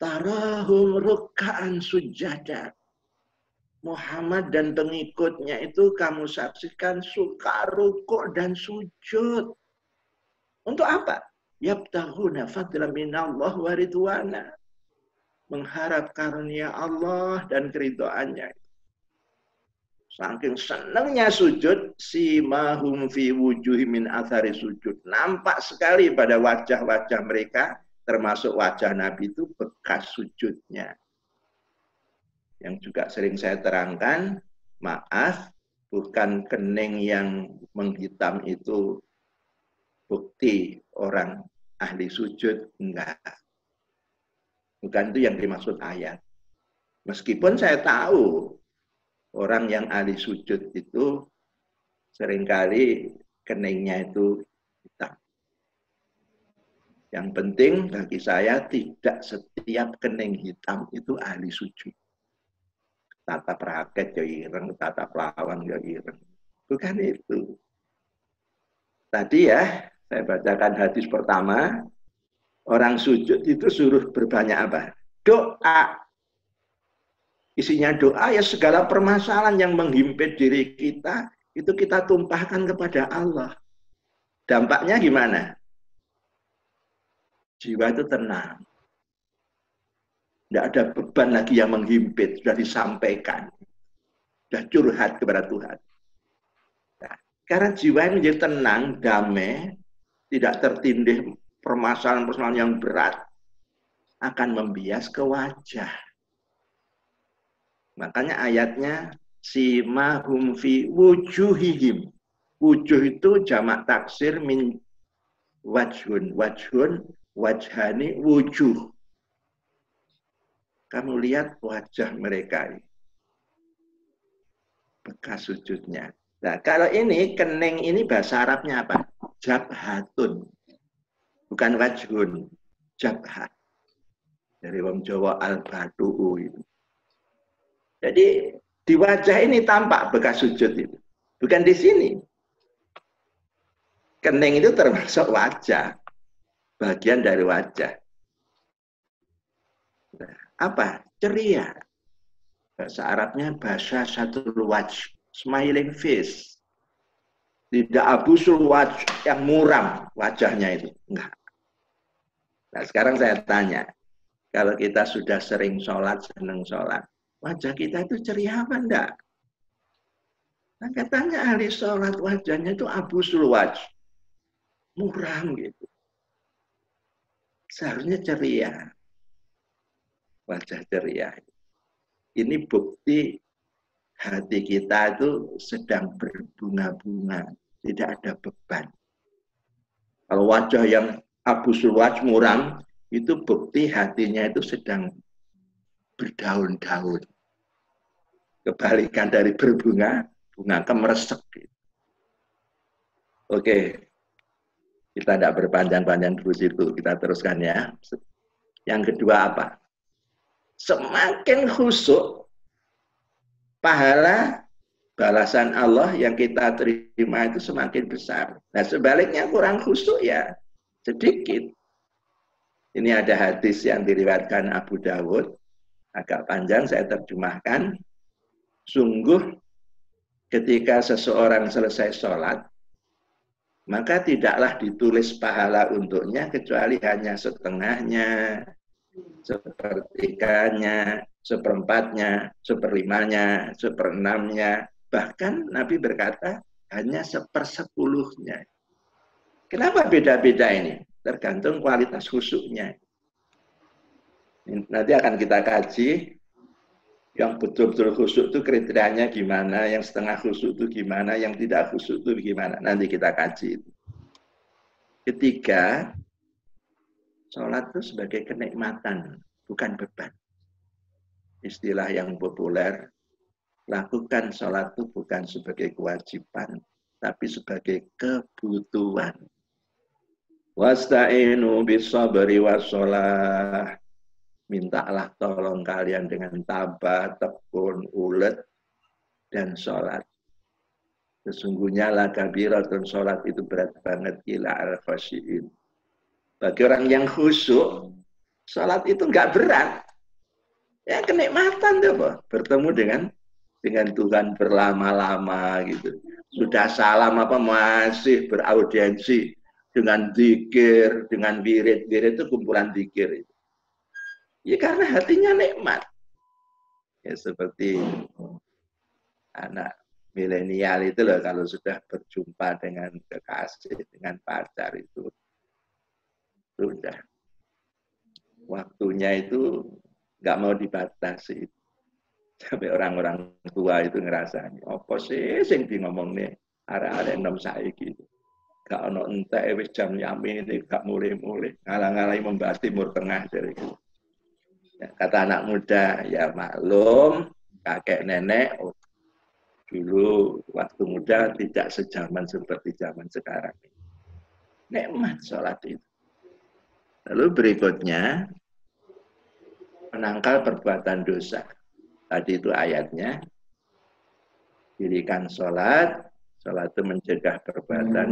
A: Tarahum ruk'an sujada. Muhammad dan pengikutnya itu kamu saksikan suka rukuk dan sujud. Untuk apa? Yabtaghuna fadlan minallah wa ridwana. Mengharap karunia Allah dan keridhaannya. Saking senangnya sujud, simahum fi wujuhi min athari sujud. Nampak sekali pada wajah-wajah mereka, termasuk wajah Nabi itu bekas sujudnya. Yang juga sering saya terangkan, maaf, bukan kening yang menghitam itu bukti orang ahli sujud, enggak. Bukan itu yang dimaksud ayat. Meskipun saya tahu orang yang ahli sujud itu seringkali keningnya itu hitam. Yang penting bagi saya tidak setiap kening hitam itu ahli sujud. Tatap raket ya ireng, tatap lawan ya ireng. Bukan itu. Tadi ya, saya bacakan hadis pertama, orang sujud itu suruh berbanyak apa? Doa. Isinya doa, ya segala permasalahan yang menghimpit diri kita, itu kita tumpahkan kepada Allah. Dampaknya gimana? Jiwa itu tenang. Tidak ada beban lagi yang menghimpit, sudah disampaikan. Sudah curhat kepada Tuhan. Nah, karena jiwa ini menjadi tenang, damai, tidak tertindih permasalahan-permasalahan yang berat, akan membias ke wajah. Makanya ayatnya simahum fi wujuhihim. Wujuh itu jamak taksir min wajhun. Wajhun, wajhani, wujuh. Kamu lihat wajah mereka ini. Bekas sujudnya. Nah, kalau ini kening ini bahasa Arabnya apa? Jabhatun. Bukan wajhun. Jabhat. Dari wong Jawa al-batu'u itu. Jadi di wajah ini tampak bekas sujud itu. Bukan di sini. Kening itu termasuk wajah. Bagian dari wajah. Nah, apa? Ceria. Bahasa Arabnya bahasa satu wajh. Smiling face. Tidak abusul wajh yang muram wajahnya itu. Enggak. Nah sekarang saya tanya. Kalau kita sudah sering sholat, senang sholat. wajah kita itu ceria apa enggak? Nah, katanya ahli sholat wajahnya itu abusul wajh, muram gitu. Seharusnya ceria, wajah ceria. Ini bukti hati kita itu sedang berbunga-bunga, tidak ada beban. Kalau wajah yang abusul wajh, muram, itu bukti hatinya itu sedang berdaun-daun. Kebalikan dari berbunga, bunga kemeresek. Oke, kita tidak berpanjang-panjang dulu situ, kita teruskan ya. Yang kedua apa? Semakin khusyuk, pahala balasan Allah yang kita terima itu semakin besar. Nah sebaliknya kurang khusyuk ya sedikit. Ini ada hadis yang diriwayatkan Abu Dawud, agak panjang saya terjemahkan. Sungguh ketika seseorang selesai sholat, maka tidaklah ditulis pahala untuknya kecuali hanya setengahnya, sepertiganya, seperempatnya, seperlimanya, seperenamnya. Bahkan Nabi berkata hanya sepersepuluhnya. Kenapa beda-beda ini? Tergantung kualitas khusyuknya. Nanti akan kita kaji yang betul-betul khusyuk itu kriterianya gimana, yang setengah khusyuk itu gimana, yang tidak khusyuk itu gimana. Nanti kita kaji itu. Ketiga, sholat itu sebagai kenikmatan, bukan beban. Istilah yang populer, lakukan sholat itu bukan sebagai kewajiban, tapi sebagai kebutuhan. Wasta'inu bis-sabri was-shalah. Mintalah tolong kalian dengan tabah, tekun, ulet, dan sholat. Sesungguhnya la kabiratun, sholat itu berat banget, ila al-khasyiin. Bagi orang yang khusyuk, sholat itu enggak berat. Ya kenikmatan tuh, Pak. Bertemu dengan Tuhan berlama-lama gitu. Sudah salam apa masih beraudiensi dengan zikir, dengan wirid. Wirid itu kumpulan zikir itu. Ya karena hatinya nikmat. Ya seperti anak milenial itu loh, kalau sudah berjumpa dengan kekasih, dengan pacar itu sudah waktunya itu nggak mau dibatasi. Sampai orang-orang tua itu ngerasa, apa sih sing di ngomong nih, arek-arek nom saiki gitu. Gak ono entek wis jam yami ini gak mulai-mulai, ngalang-ngalang membahas Timur Tengah dari itu. Ya, kata anak muda, ya maklum, kakek nenek dulu waktu muda tidak sejaman seperti zaman sekarang. Nikmat sholat itu. Lalu berikutnya, menangkal perbuatan dosa. Tadi itu ayatnya, dirikan sholat, sholat itu mencegah perbuatan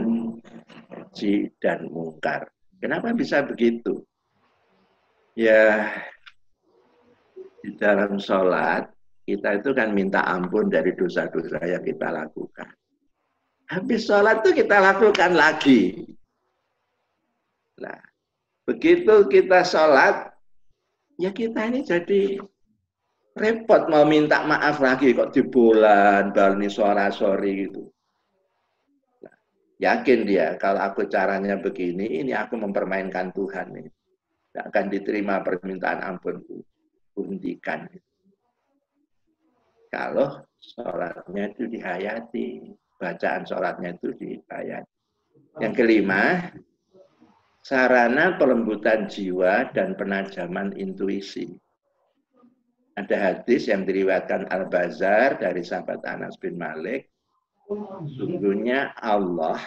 A: keji dan mungkar. Kenapa bisa begitu? Ya, di dalam sholat, kita itu kan minta ampun dari dosa-dosa yang kita lakukan. Habis sholat itu kita lakukan lagi. Nah, begitu kita sholat, ya kita ini jadi repot mau minta maaf lagi kok di bulan, balni sora-sori gitu. Nah, yakin dia, kalau aku caranya begini, ini aku mempermainkan Tuhan. Tidak akan diterima permintaan ampunku. Hentikan. Kalau sholatnya itu dihayati, bacaan sholatnya itu dihayati. Yang kelima, sarana pelembutan jiwa dan penajaman intuisi. Ada hadis yang diriwayatkan Al-Bazar dari sahabat Anas bin Malik. Sungguhnya Allah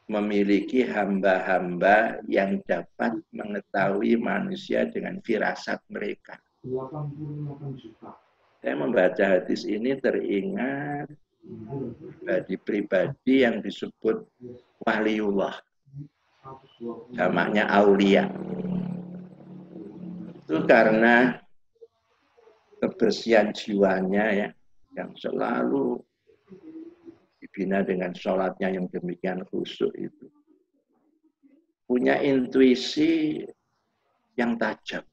A: memiliki hamba-hamba yang dapat mengetahui manusia dengan firasat mereka. Saya membaca hadis ini teringat pribadi yang disebut waliullah, jamaknya aulia. Itu karena kebersihan jiwanya ya, yang selalu dibina dengan sholatnya yang demikian khusyuk itu. Punya intuisi yang tajam.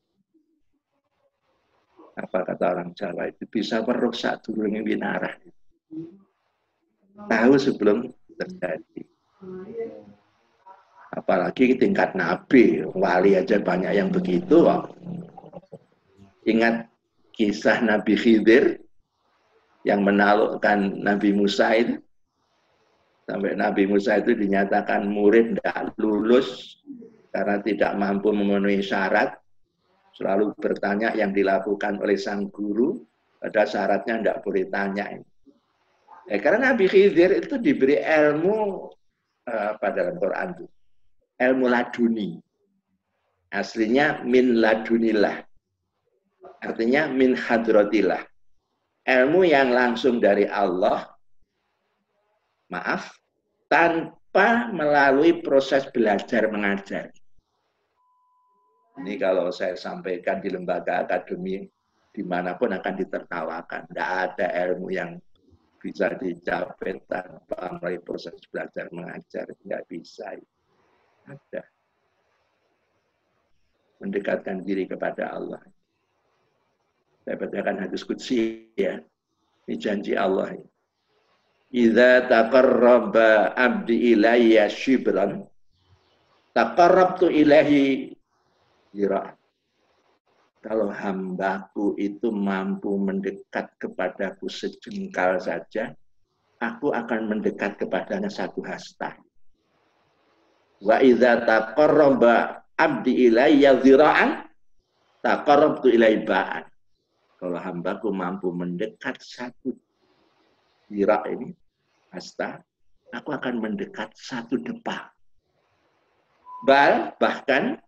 A: apa kata orang Jawa itu, bisa merusak durunge winarah. Tahu sebelum terjadi. Apalagi tingkat nabi, wali aja banyak yang begitu. Ingat kisah Nabi Khidir yang menaklukkan Nabi Musa itu. Sampai Nabi Musa itu dinyatakan murid tidak lulus karena tidak mampu memenuhi syarat. Selalu bertanya yang dilakukan oleh sang guru, pada syaratnya tidak boleh tanya. Karena Nabi Khidir itu diberi ilmu dalam Quran itu. Ilmu laduni. Aslinya min ladunillah. Artinya min hadratillah. Ilmu yang langsung dari Allah, maaf, tanpa melalui proses belajar mengajar. Ini kalau saya sampaikan di lembaga akademi, dimanapun akan ditertawakan. Tidak ada ilmu yang bisa dicapai tanpa melalui proses belajar mengajar. Tidak bisa. Ada. Mendekatkan diri kepada Allah. Saya bacakan hadis qudsi ya. Ini janji Allah. Idza taqarraba abdi ilayya shibran taqarrabtu ilahi zira'. Kalau hambaku itu mampu mendekat kepadaku sejengkal saja, aku akan mendekat kepadanya satu hasta. Wa idza taqarraba abdi ilayya zira'an taqarrabtu ilaihi ba'an. Kalau hambaku mampu mendekat satu zira' ini hasta, aku akan mendekat satu depak. Bahkan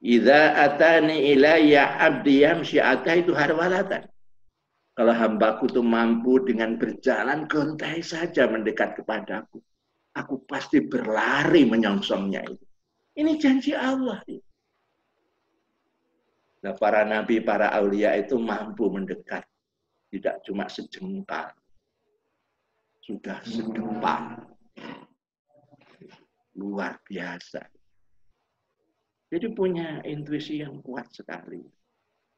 A: idza atani ilayya abdi yamshi ataitu harwalatan. Kalau hambaku itu mampu dengan berjalan gontai saja mendekat kepadaku, aku pasti berlari menyongsongnya itu. Ini janji Allah. Nah, para nabi, para aulia itu mampu mendekat. Tidak cuma sejengkal. Sudah sedepak. Luar biasa. Jadi punya intuisi yang kuat sekali.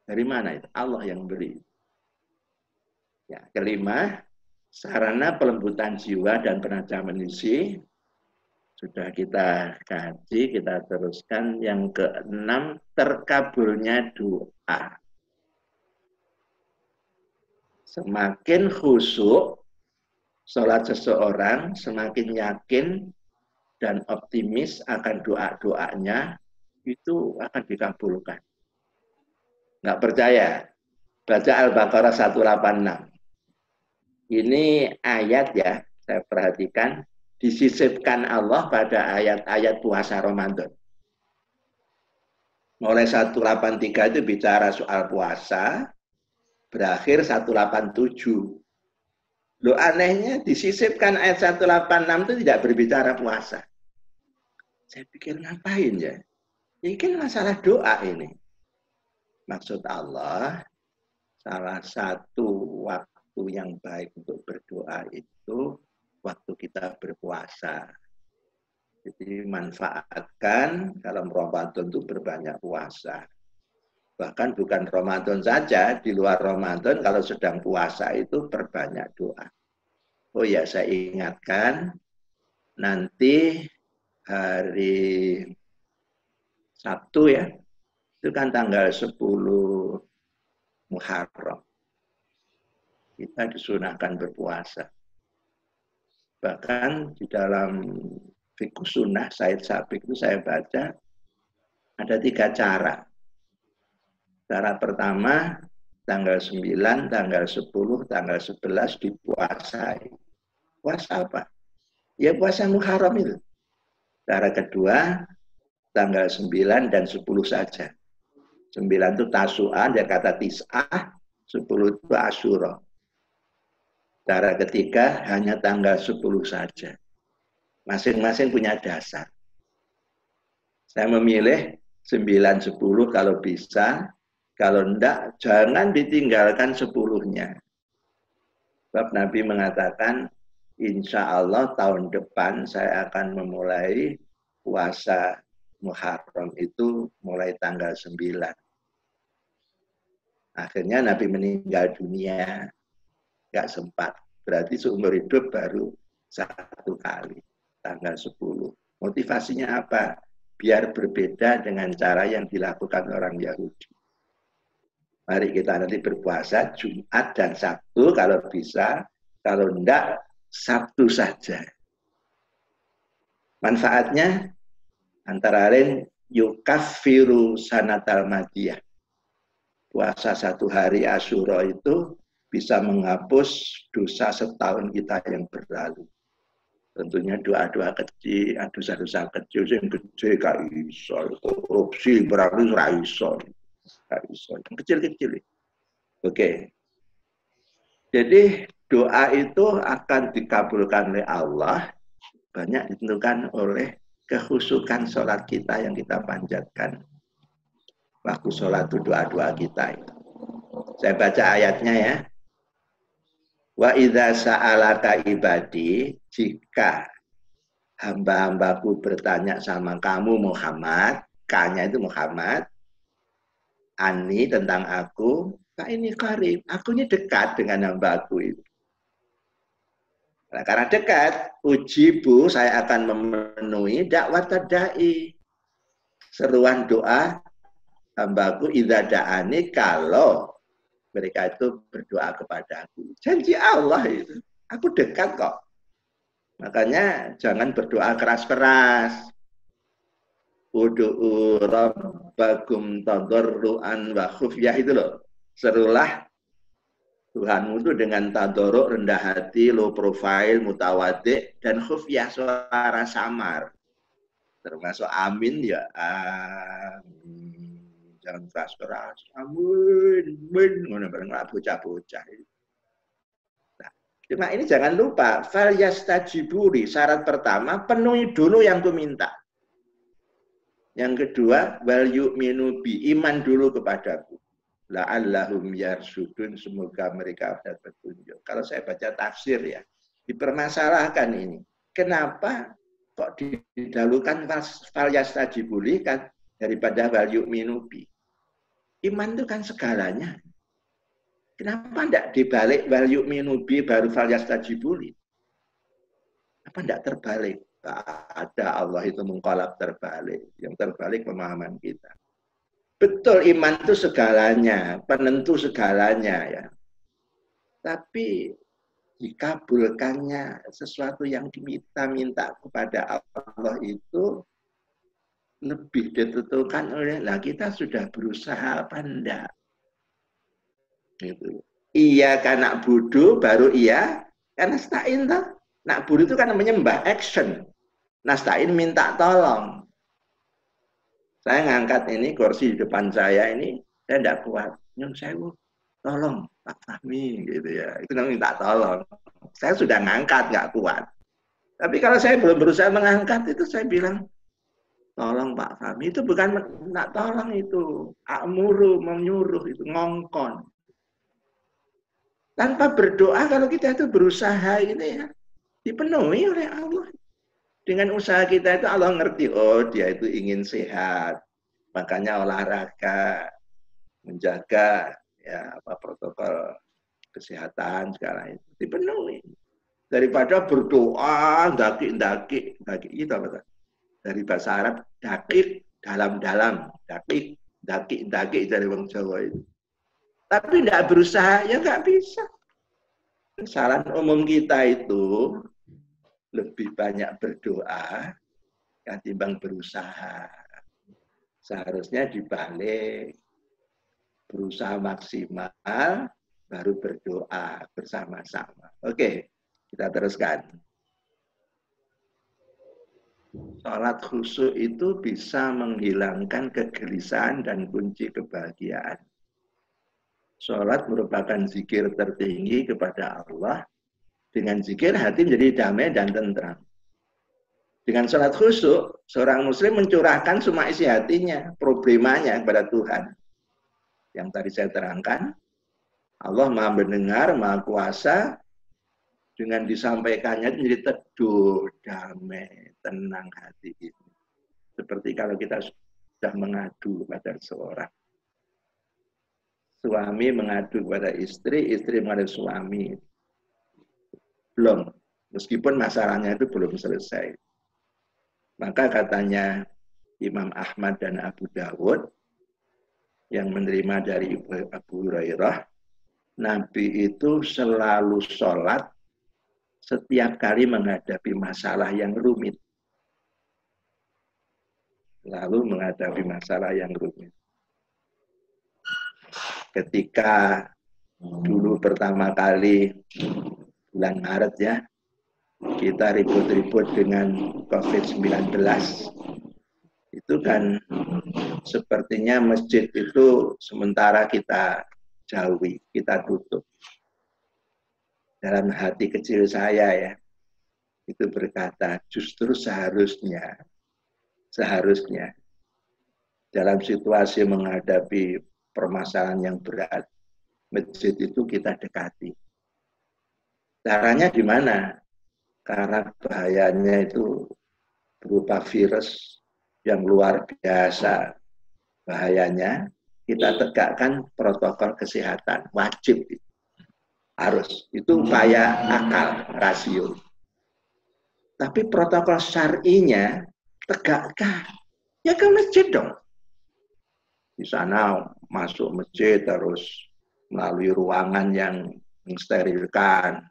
A: Dari mana itu? Allah yang beri. Ya, kelima, sarana pelembutan jiwa dan penajaman isi. Sudah kita kaji, kita teruskan. Yang keenam, terkabulnya doa. Semakin khusyuk sholat seseorang, semakin yakin dan optimis akan doa-doanya, itu akan dikabulkan. Nggak percaya? Baca Al-Baqarah 186. Ini ayat ya, saya perhatikan. Disisipkan Allah pada ayat-ayat puasa Ramadan. Mulai 183 itu bicara soal puasa, berakhir 187. Loh anehnya disisipkan ayat 186 itu tidak berbicara puasa. Saya pikir ngapain ya? Ini kan masalah doa ini. Maksud Allah, salah satu waktu yang baik untuk berdoa itu waktu kita berpuasa. Jadi manfaatkan dalam Ramadan itu berbanyak puasa. Bahkan bukan Ramadan saja, di luar Ramadan kalau sedang puasa itu berbanyak doa. Oh ya, saya ingatkan nanti hari Sabtu ya, itu kan tanggal 10 Muharram. Kita disunahkan berpuasa. Bahkan di dalam fikih sunnah Said Sabiq itu saya baca ada 3 cara. Cara pertama tanggal 9, tanggal 10, tanggal 11 dipuasai. Puasa apa? Ya puasa Muharram itu. Cara kedua tanggal 9 dan 10 saja. 9 itu Tasu'ah, dia kata Tis'ah, 10 itu Asyura. Cara ketiga hanya tanggal 10 saja. Masing-masing punya dasar. Saya memilih 9, 10 kalau bisa. Kalau enggak, jangan ditinggalkan 10-nya. Sebab Nabi mengatakan, insya Allah tahun depan saya akan memulai puasa Muharram itu mulai tanggal 9. Akhirnya Nabi meninggal dunia. Nggak sempat. Berarti seumur hidup baru 1 kali. Tanggal 10. Motivasinya apa? Biar berbeda dengan cara yang dilakukan orang Yahudi. Mari kita nanti berpuasa Jumat dan Sabtu kalau bisa. Kalau enggak, Sabtu saja. Manfaatnya antara lain yukaffiru sanatal madiyah. Puasa 1 hari Asyura itu bisa menghapus dosa setahun kita yang berlalu. Tentunya doa-doa kecil, dosa-dosa kecil yang gede gak iso, korupsi berarti ra iso. Kecil-kecil. Oke. Jadi doa itu akan dikabulkan oleh Allah, banyak ditentukan oleh kehusukan sholat kita yang kita panjatkan. Waktu sholat itu doa-doa kita itu. Saya baca ayatnya ya. Wa idza sa'alaka ibadi, jika hamba-hambaku bertanya sama kamu Muhammad, K-nya itu Muhammad, Ani tentang aku, Kak ini qarib, aku ini dekat dengan hambaku itu. Nah, karena dekat, ujibu saya akan memenuhi dakwat dai, seruan doa hambaku idza da'ani kalau mereka itu berdoa kepadaku. Janji Allah itu. Aku dekat kok. Makanya jangan berdoa keras-keras. Udu'u rabbakum tadarruan wa khufyah itu loh. Serulah Tuhanmu itu dengan tadoruk, rendah hati, low profile, mutawadhi, dan khufyah, suara samar. Termasuk amin ya. Amin. Jangan keras-keras, amin, ngono bareng bocah-bocah. Nah, cuma ini jangan lupa, fal yastajiburi, syarat pertama penuhi dulu yang ku minta. Yang kedua, wal yu'minu bi, iman dulu kepadaku. La'allahum yarsudun, semoga mereka dapat petunjuk. Kalau saya baca tafsir ya, dipermasalahkan ini. Kenapa kok didahulukan fal yastajiburi kan daripada wal yu'minu bi? Iman itu kan segalanya. Kenapa tidak dibalik wal yu'minu bi baru fal yastajibuli? Apa tidak terbalik? Ada, Allah itu mengkolab terbalik. Yang terbalik pemahaman kita. Betul, iman itu segalanya, penentu segalanya ya. Tapi dikabulkannya sesuatu yang diminta kepada Allah itu lebih ditentukan oleh, lah kita sudah berusaha apa enggak? Gitu. Iya kan nak budu baru iya, kan nasta'in toh. Nak budu itu kan menyembah, action. Nasta'in minta tolong. Saya ngangkat ini kursi di depan saya ini, saya enggak kuat. Nyun sewu, tolong Pak Fahmi gitu ya. Itu namanya minta tolong. Saya sudah ngangkat enggak kuat. Tapi kalau saya belum berusaha mengangkat itu saya bilang, tolong Pak Fahmi, itu bukan nak tolong itu. Amuru, menyuruh, itu ngongkon. Tanpa berdoa kalau kita itu berusaha ini ya, dipenuhi oleh Allah. Dengan usaha kita itu Allah ngerti, oh dia itu ingin sehat. Makanya olahraga, menjaga ya apa protokol kesehatan segala itu dipenuhi. Daripada berdoa, daki itu apa? Dari bahasa Arab, dakik, dalam-dalam, dakik dari wong Jawa itu. Tapi tidak berusaha, ya nggak bisa. Saran umum kita itu lebih banyak berdoa ketimbang berusaha. Seharusnya dibalik, berusaha maksimal, baru berdoa bersama-sama. Oke, kita teruskan. Sholat khusyuk itu bisa menghilangkan kegelisahan dan kunci kebahagiaan. Sholat merupakan zikir tertinggi kepada Allah. Dengan zikir hati menjadi damai dan tentram. Dengan sholat khusyuk, seorang muslim mencurahkan semua isi hatinya, problemanya kepada Tuhan. Yang tadi saya terangkan, Allah Maha mendengar, Maha kuasa, dengan disampaikannya menjadi teduh, damai, tenang hati ini. Seperti kalau kita sudah mengadu kepada seorang. Suami mengadu kepada istri, istri mengadu suami. Belum. Meskipun masalahnya itu belum selesai. Maka katanya Imam Ahmad dan Abu Dawud yang menerima dari Abu Hurairah, Nabi itu selalu sholat setiap kali menghadapi masalah yang rumit. Lalu menghadapi masalah yang rumit. Ketika dulu pertama kali bulan Maret ya, kita ribut-ribut dengan COVID-19. Itu kan sepertinya masjid itu sementara kita jauhi, kita tutup. Dalam hati kecil saya ya, itu berkata, justru seharusnya dalam situasi menghadapi permasalahan yang berat, masjid itu kita dekati. Caranya di mana? Karena bahayanya itu berupa virus yang luar biasa. Bahayanya, kita tegakkan protokol kesehatan. Wajib. Harus. Itu upaya akal, rasio. Tapi protokol syar'inya tegakkan. Ya ke masjid dong. Di sana masuk masjid harus melalui ruangan yang mensterilkan.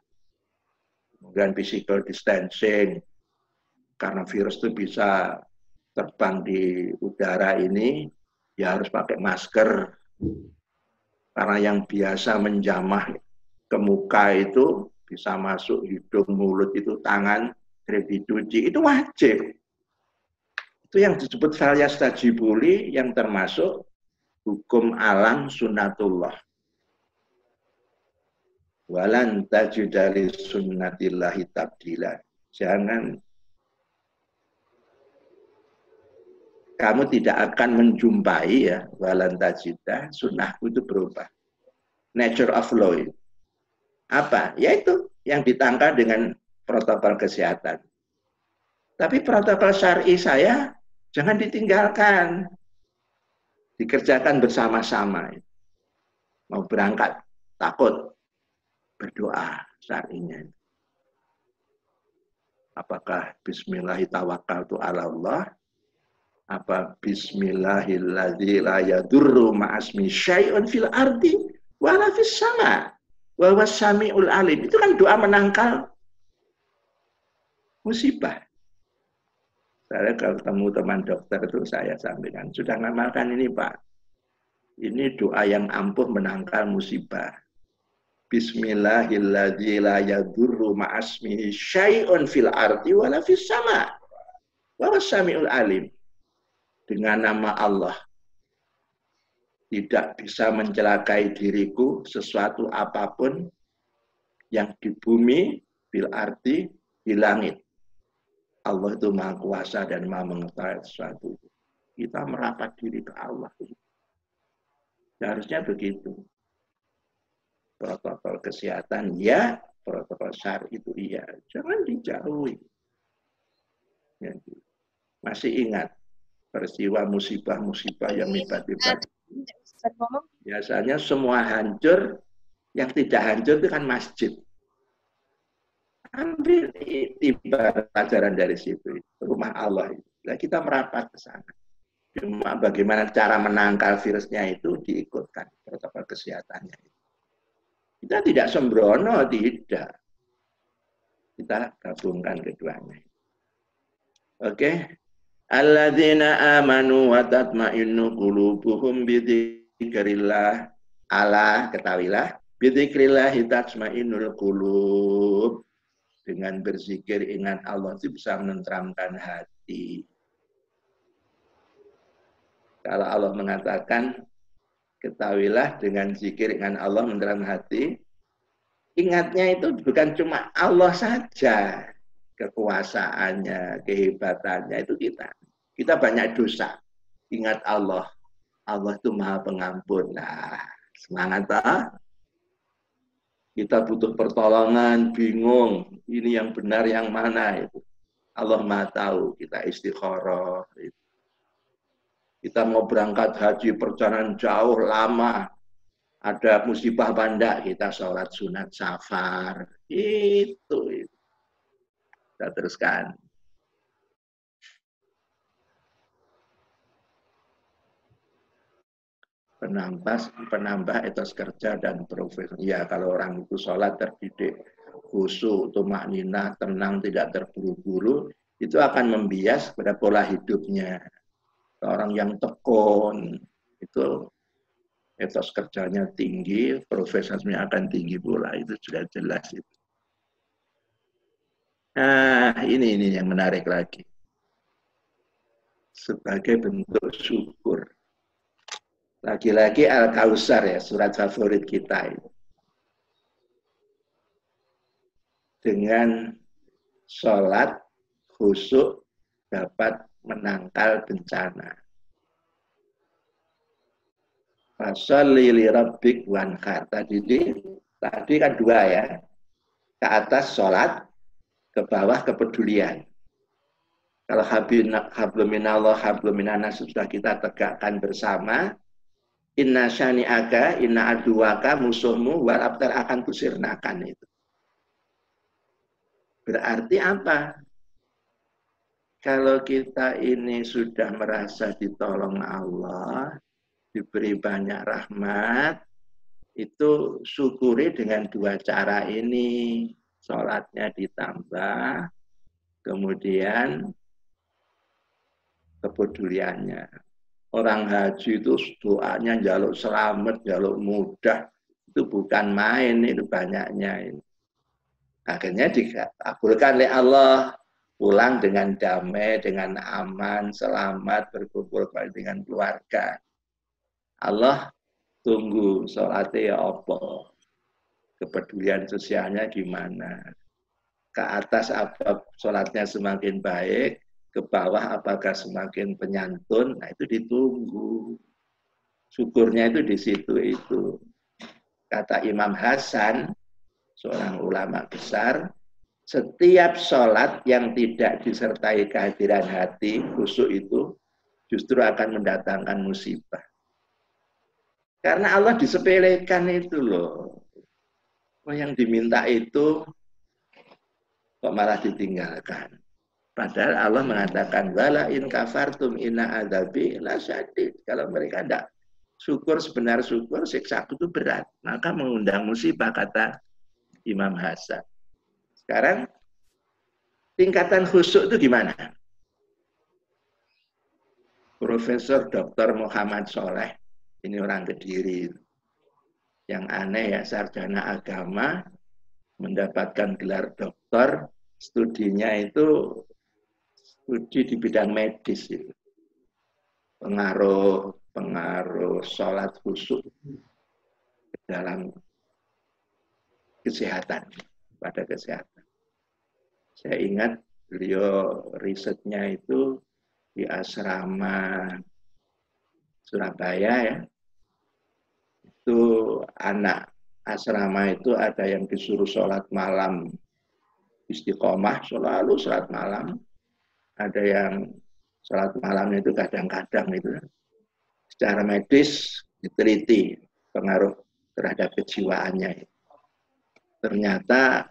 A: Kemudian physical distancing. Karena virus itu bisa terbang di udara ini, ya harus pakai masker. Karena yang biasa menjamah ke muka itu bisa masuk hidung, mulut itu, tangan, dicuci. Itu wajib. Itu yang disebut falyastajibuli, yang termasuk hukum alam sunnatullah. Walan tajidali sunnatillahi tabdila. Jangan, kamu tidak akan menjumpai ya, walan tajidah, sunnahku itu berubah. Nature of law. Apa? Yaitu yang ditangkal dengan protokol kesehatan. Tapi protokol syar'i saya jangan ditinggalkan. Dikerjakan bersama-sama. Mau berangkat, takut, berdoa syar'inya. Apakah bismillahirrahmanirrahim ala Allah? Apa bismillahilladzi la yadurru ma'asmi syai'un fil ardi wala fis sama wa huwas samiul alim. Itu kan doa menangkal musibah. Saya kalau ketemu teman dokter itu saya sampaikan, sudah ngamalkan ini Pak. Ini doa yang ampuh menangkal musibah. Bismillahilladzi la yadurru ma'asmihi syai'un fil ardi wala fis sama wa huwas samiul alim. Dengan nama Allah tidak bisa mencelakai diriku sesuatu apapun yang di bumi, fil ardi, di langit. Allah itu maha kuasa dan maha mengetahui sesuatu. Kita merapat diri ke Allah. Harusnya begitu. Protokol kesehatan ya, protokol syar'i itu iya. Jangan dijauhi. Masih ingat peristiwa musibah-musibah yang tiba-tiba. Biasanya semua hancur, yang tidak hancur itu kan masjid. Ambil ibarat pelajaran dari situ, rumah Allah. Nah, kita merapat ke sana. Cuma bagaimana cara menangkal virusnya itu diikutkan protokol kesehatannya. Kita tidak sembrono, tidak. Kita gabungkan keduanya. Oke. Alladzina amanu wa tatma'innu qulubuhum bi dzikrillah. Ala, ketahuilah, bi dzikrillah tatma'innul qulub. Dengan berzikir ingat Allah itu bisa menenteramkan hati. Kalau Allah mengatakan, ketahuilah dengan zikir ingat Allah menenteramkan hati, ingatnya itu bukan cuma Allah saja. Kekuasaannya, kehebatannya itu kita. Kita banyak dosa. Ingat Allah. Allah itu maha pengampun. Nah, semangat tak? Kita butuh pertolongan, bingung. Ini yang benar, yang mana itu. Allah maha tahu. Kita istikharah. Kita mau berangkat haji perjalanan jauh, lama. Ada musibah banda, kita sholat sunat safar. Itu. Kita teruskan. Penambah etos kerja dan profesi. Ya, kalau orang itu sholat terdidik, khusyuk, tumakninah, tenang, tidak terburu-buru, itu akan membias pada pola hidupnya. Orang yang tekun, itu etos kerjanya tinggi, profesinya akan tinggi pula. Itu sudah jelas. Itu. Nah, ini yang menarik lagi. Sebagai bentuk syukur. Lagi-lagi Al-Kautsar ya, surat favorit kita itu. Dengan sholat khusyuk dapat menangkal bencana. Fasholli li rabbik wanhar. Tadi kan dua ya. Ke atas sholat, ke bawah kepedulian. Kalau hablum minallah, hablum minanas sudah kita tegakkan bersama, inna syani'aka, inna aduwaka, musuhmu, wal abtar akan kusirnakan itu. Berarti apa? Kalau kita ini sudah merasa ditolong Allah, diberi banyak rahmat, itu syukuri dengan dua cara ini. Sholatnya ditambah, kemudian kepeduliannya. Orang haji itu doanya jaluk selamat, jaluk mudah. Itu bukan main, itu banyaknya. Akhirnya dikabulkan oleh Allah. Pulang dengan damai, dengan aman, selamat, berkumpul dengan keluarga. Allah tunggu sholatnya ya apa. Kepedulian sosialnya gimana. Ke atas apa sholatnya semakin baik, ke bawah apakah semakin penyantun, nah itu ditunggu. Syukurnya itu di situ itu. Kata Imam Hasan, seorang ulama besar, setiap sholat yang tidak disertai kehadiran hati, khusyuk itu justru akan mendatangkan musibah. Karena Allah disepelekan itu loh. Yang diminta itu kok malah ditinggalkan. Padahal Allah mengatakan wala in kafartum inna adzabi lasyadid. Kalau mereka tidak syukur sebenar syukur, siksaku itu berat. Maka mengundang musibah, kata Imam Hasan. Sekarang tingkatan khusyuk itu gimana? Profesor Dr. Muhammad Soleh, ini orang Kediri. Yang aneh ya, sarjana agama, mendapatkan gelar doktor, studinya itu studi di bidang medis. Itu. Pengaruh sholat khusyuk dalam kesehatan, pada kesehatan. Saya ingat beliau risetnya itu di asrama Surabaya ya. Itu anak asrama itu ada yang disuruh sholat malam istiqomah, selalu sholat malam. Ada yang sholat malamnya itu kadang-kadang itu. Secara medis diteliti pengaruh terhadap kejiwaannya. Ternyata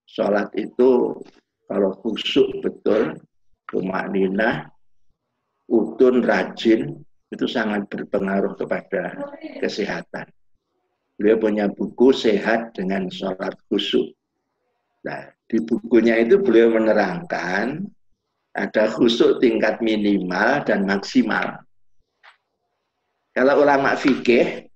A: sholat itu kalau khusyuk betul, tumakninah, utun, rajin, itu sangat berpengaruh kepada kesehatan. Beliau punya buku Sehat dengan Sholat Khusyuk. Nah, di bukunya itu beliau menerangkan ada khusyuk tingkat minimal dan maksimal. Kalau ulama fikih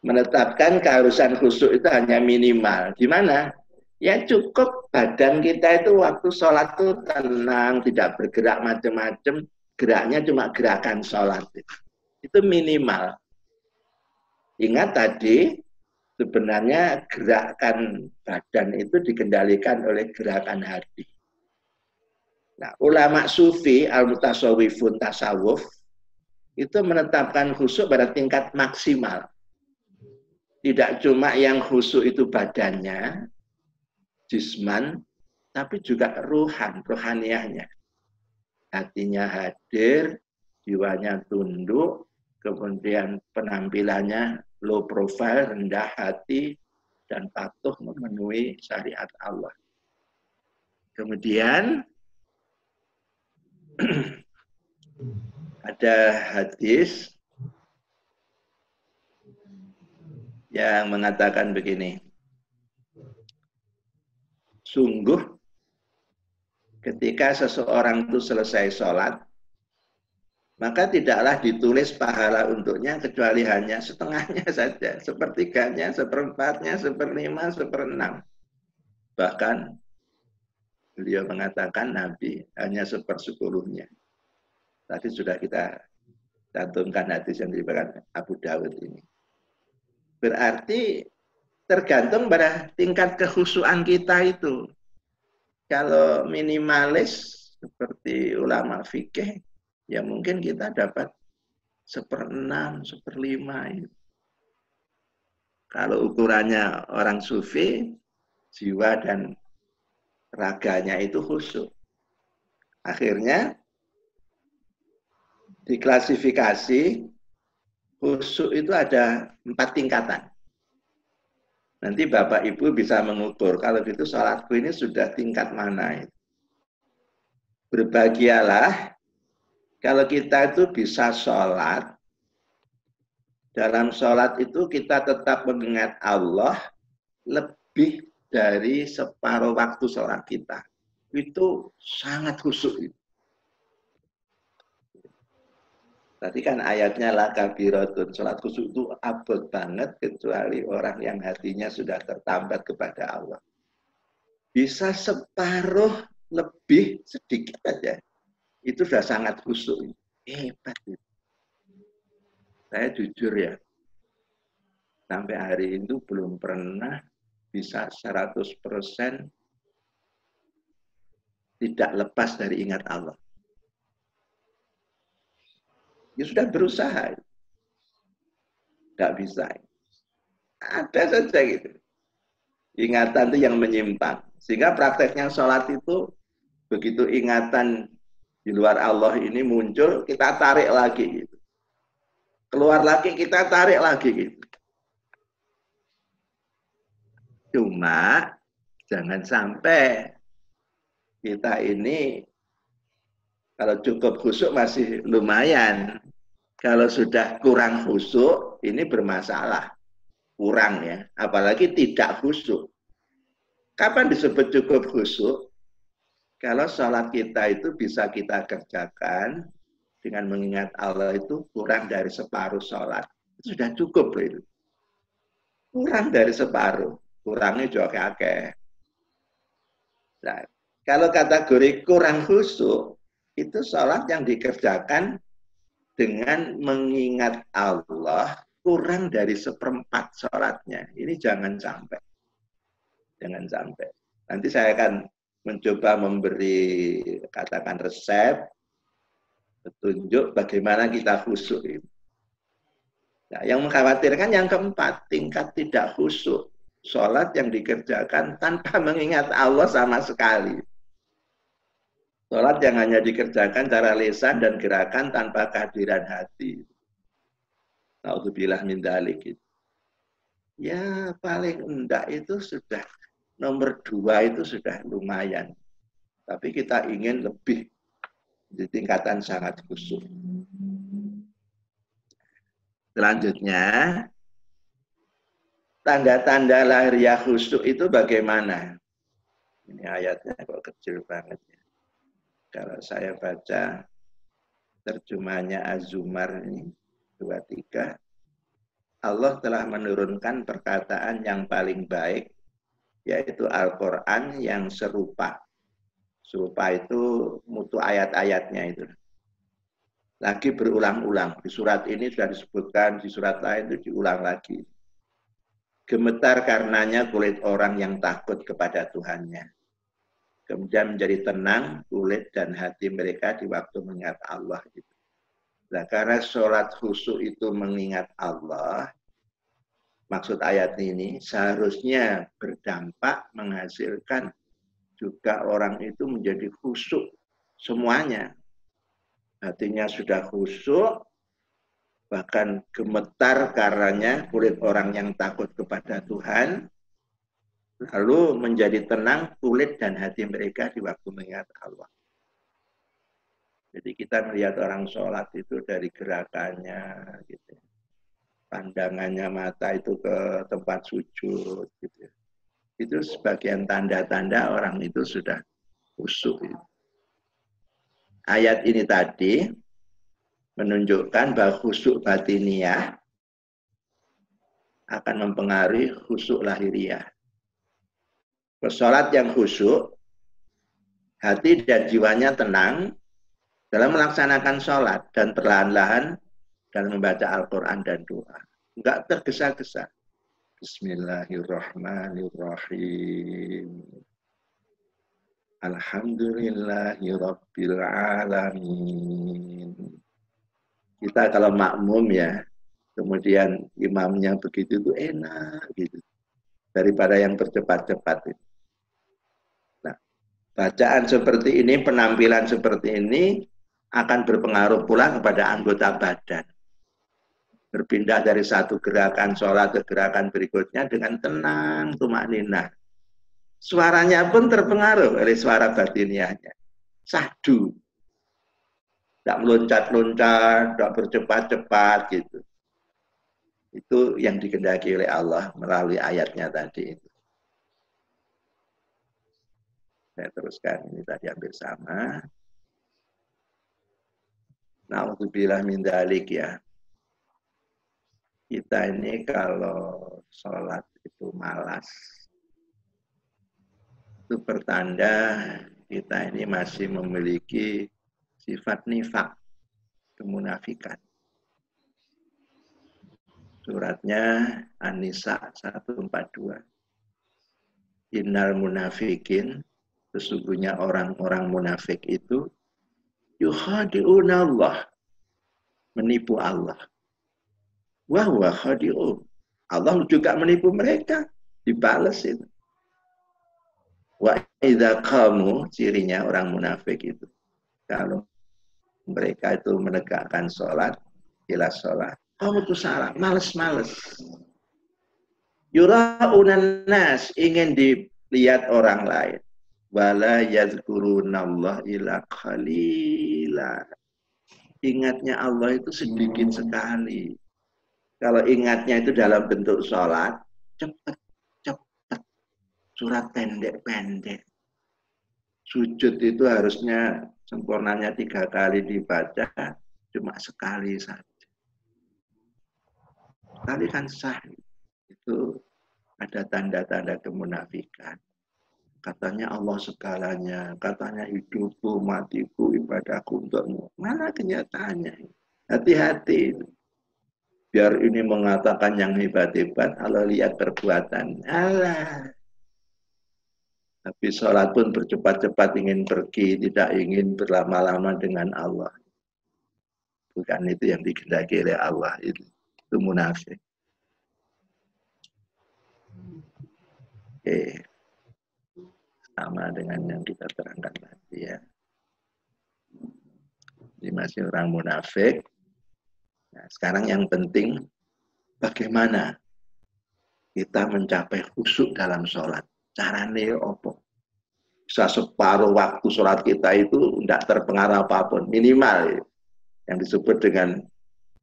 A: menetapkan keharusan khusyuk itu hanya minimal. Gimana? Ya cukup badan kita itu waktu sholat itu tenang, tidak bergerak macam-macam, geraknya cuma gerakan sholat. Itu minimal. Ingat tadi, sebenarnya gerakan badan itu dikendalikan oleh gerakan hati. Nah, ulama sufi, al-mutasawwifun tasawuf, itu menetapkan khusyuk pada tingkat maksimal. Tidak cuma yang khusyuk itu badannya, jisman, tapi juga rohaniahnya. Hatinya hadir, jiwanya tunduk, kemudian penampilannya low profile, rendah hati, dan patuh memenuhi syariat Allah. Kemudian ada hadis yang mengatakan begini, sungguh ketika seseorang itu selesai sholat, maka tidaklah ditulis pahala untuknya kecuali hanya setengahnya saja, sepertiganya, seperempatnya, seperlima, seperenam. Bahkan beliau mengatakan Nabi hanya sepersepuluhnya. Tadi sudah kita cantumkan hadis yang diriwayatkan Abu Dawud ini. Berarti tergantung pada tingkat kekhusyuan kita itu. Kalau minimalis seperti ulama fikih, ya mungkin kita dapat 1/6, 1/5. Kalau ukurannya orang sufi, jiwa dan raganya itu khusyuk. Akhirnya diklasifikasi khusyuk itu ada 4 tingkatan. Nanti Bapak Ibu bisa mengukur, kalau gitu sholatku ini sudah tingkat mana. Berbahagialah kalau kita itu bisa sholat, dalam sholat itu kita tetap mengingat Allah lebih dari separuh waktu sholat kita. Itu sangat khusyuk. Tadi kan ayatnya la kabiratun, sholat khusyuk itu abot banget kecuali orang yang hatinya sudah tertambat kepada Allah. Bisa separuh lebih sedikit aja. Itu sudah sangat khusyuk. Hebat itu. Saya jujur ya, sampai hari itu belum pernah bisa 100% tidak lepas dari ingat Allah. Ya sudah berusaha. Tidak bisa. Ada saja gitu. Ingatan itu yang menyimpang. Sehingga prakteknya sholat itu, begitu ingatan di luar Allah ini muncul, kita tarik lagi gitu. Keluar lagi, kita tarik lagi gitu. Cuma, jangan sampai kita ini kalau cukup khusyuk masih lumayan. Kalau sudah kurang khusyuk, ini bermasalah. Kurang ya. Apalagi tidak khusyuk. Kapan disebut cukup khusyuk? Kalau sholat kita itu bisa kita kerjakan dengan mengingat Allah itu kurang dari separuh sholat. Sudah cukup itu. Kurang dari separuh. Kurangnya juga kakek. Nah, kalau kategori kurang khusyuk, itu sholat yang dikerjakan dengan mengingat Allah kurang dari 1/4 sholatnya. Ini jangan sampai. Jangan sampai. Nanti saya akan mencoba memberi, katakan resep, petunjuk bagaimana kita khusyuk. Nah, yang mengkhawatirkan yang keempat, tingkat tidak khusyuk. Sholat yang dikerjakan tanpa mengingat Allah sama sekali. Sholat yang hanya dikerjakan cara lisan dan gerakan tanpa kehadiran hati. Naudzubillah min dzalik. Ya paling enggak itu sudah nomor 2 itu sudah lumayan. Tapi kita ingin lebih di tingkatan sangat khusyuk. Selanjutnya, tanda-tanda lahiriah khusyuk itu bagaimana? Ini ayatnya kok kecil banget ya. Kalau saya baca terjemahnya Az-Zumar ini 23, Allah telah menurunkan perkataan yang paling baik, yaitu Al-Quran yang serupa. Serupa itu mutu ayat-ayatnya itu. Lagi berulang-ulang. Di surat ini sudah disebutkan, di surat lain itu diulang lagi. Gemetar karenanya kulit orang yang takut kepada Tuhannya. Kemudian menjadi tenang kulit dan hati mereka di waktu mengingat Allah. Nah, karena sholat khusyuk itu mengingat Allah, maksud ayat ini seharusnya berdampak menghasilkan juga orang itu menjadi khusyuk semuanya. Hatinya sudah khusyuk, bahkan gemetar karenanya kulit orang yang takut kepada Tuhan, lalu menjadi tenang kulit dan hati mereka di waktu mengingat Allah. Jadi kita melihat orang sholat itu dari gerakannya, gitu. Pandangannya mata itu ke tempat sujud, gitu. Itu sebagian tanda-tanda orang itu sudah khusyuk. Ayat ini tadi menunjukkan bahwa khusyuk batiniyah akan mempengaruhi khusyuk lahiriah. Pesolat yang khusyuk, hati dan jiwanya tenang dalam melaksanakan sholat dan perlahan-lahan dalam membaca Al-Quran dan doa. Enggak tergesa-gesa. Bismillahirrahmanirrahim. Alhamdulillahirrabbilalamin. Kita kalau makmum ya, kemudian imamnya begitu itu enak gitu. Daripada yang bercepat-cepat. Nah, bacaan seperti ini, penampilan seperti ini akan berpengaruh pula kepada anggota badan. Berpindah dari satu gerakan sholat ke gerakan berikutnya dengan tenang, tumakninah. Suaranya pun terpengaruh oleh suara batiniahnya. Sahdu. Tidak meloncat-loncat, tidak bercepat-cepat gitu. Itu yang dikehendaki oleh Allah melalui ayatnya tadi itu. Saya teruskan, ini tadi hampir sama. Na'udzubillah min dzalik ya. Kita ini kalau sholat itu malas, itu pertanda kita ini masih memiliki sifat nifak, kemunafikan. Suratnya An-Nisa 142. Innal munafikin, sesungguhnya orang-orang munafik itu yukhadi'una Allah, menipu Allah. Wa huwa khadi'un. Allah juga menipu mereka, dibalas itu. Wa idza qamu, cirinya orang munafik itu. Kalau mereka itu menegakkan sholat, ila sholat, kamu tuh salah, males-males. Yura'unan nas, ingin dilihat orang lain. Wala yazkurunallah ila qalila. Ingatnya Allah itu sedikit sekali. Kalau ingatnya itu dalam bentuk sholat, cepat. Surat pendek-pendek. Sujud itu harusnya sempurnanya 3 kali dibaca, cuma sekali saja. Sekali kan sah. Itu ada tanda-tanda kemunafikan. Katanya Allah segalanya, katanya hidupku, matiku, ibadahku untukmu. Mana kenyataannya? Hati-hati. Biar ini mengatakan yang hebat-hebat, Allah lihat perbuatan. Allah. Tapi sholat pun bercepat-cepat ingin pergi, tidak ingin berlama-lama dengan Allah. Bukan itu yang dikehendaki oleh Allah. Itu munafik. Oke. Sama dengan yang kita terangkan tadi ya. Ini masih orang munafik. Nah, sekarang yang penting bagaimana kita mencapai khusyuk dalam sholat. Caranya apa? Bisa separuh waktu sholat kita itu tidak terpengaruh apapun. Minimal yang disebut dengan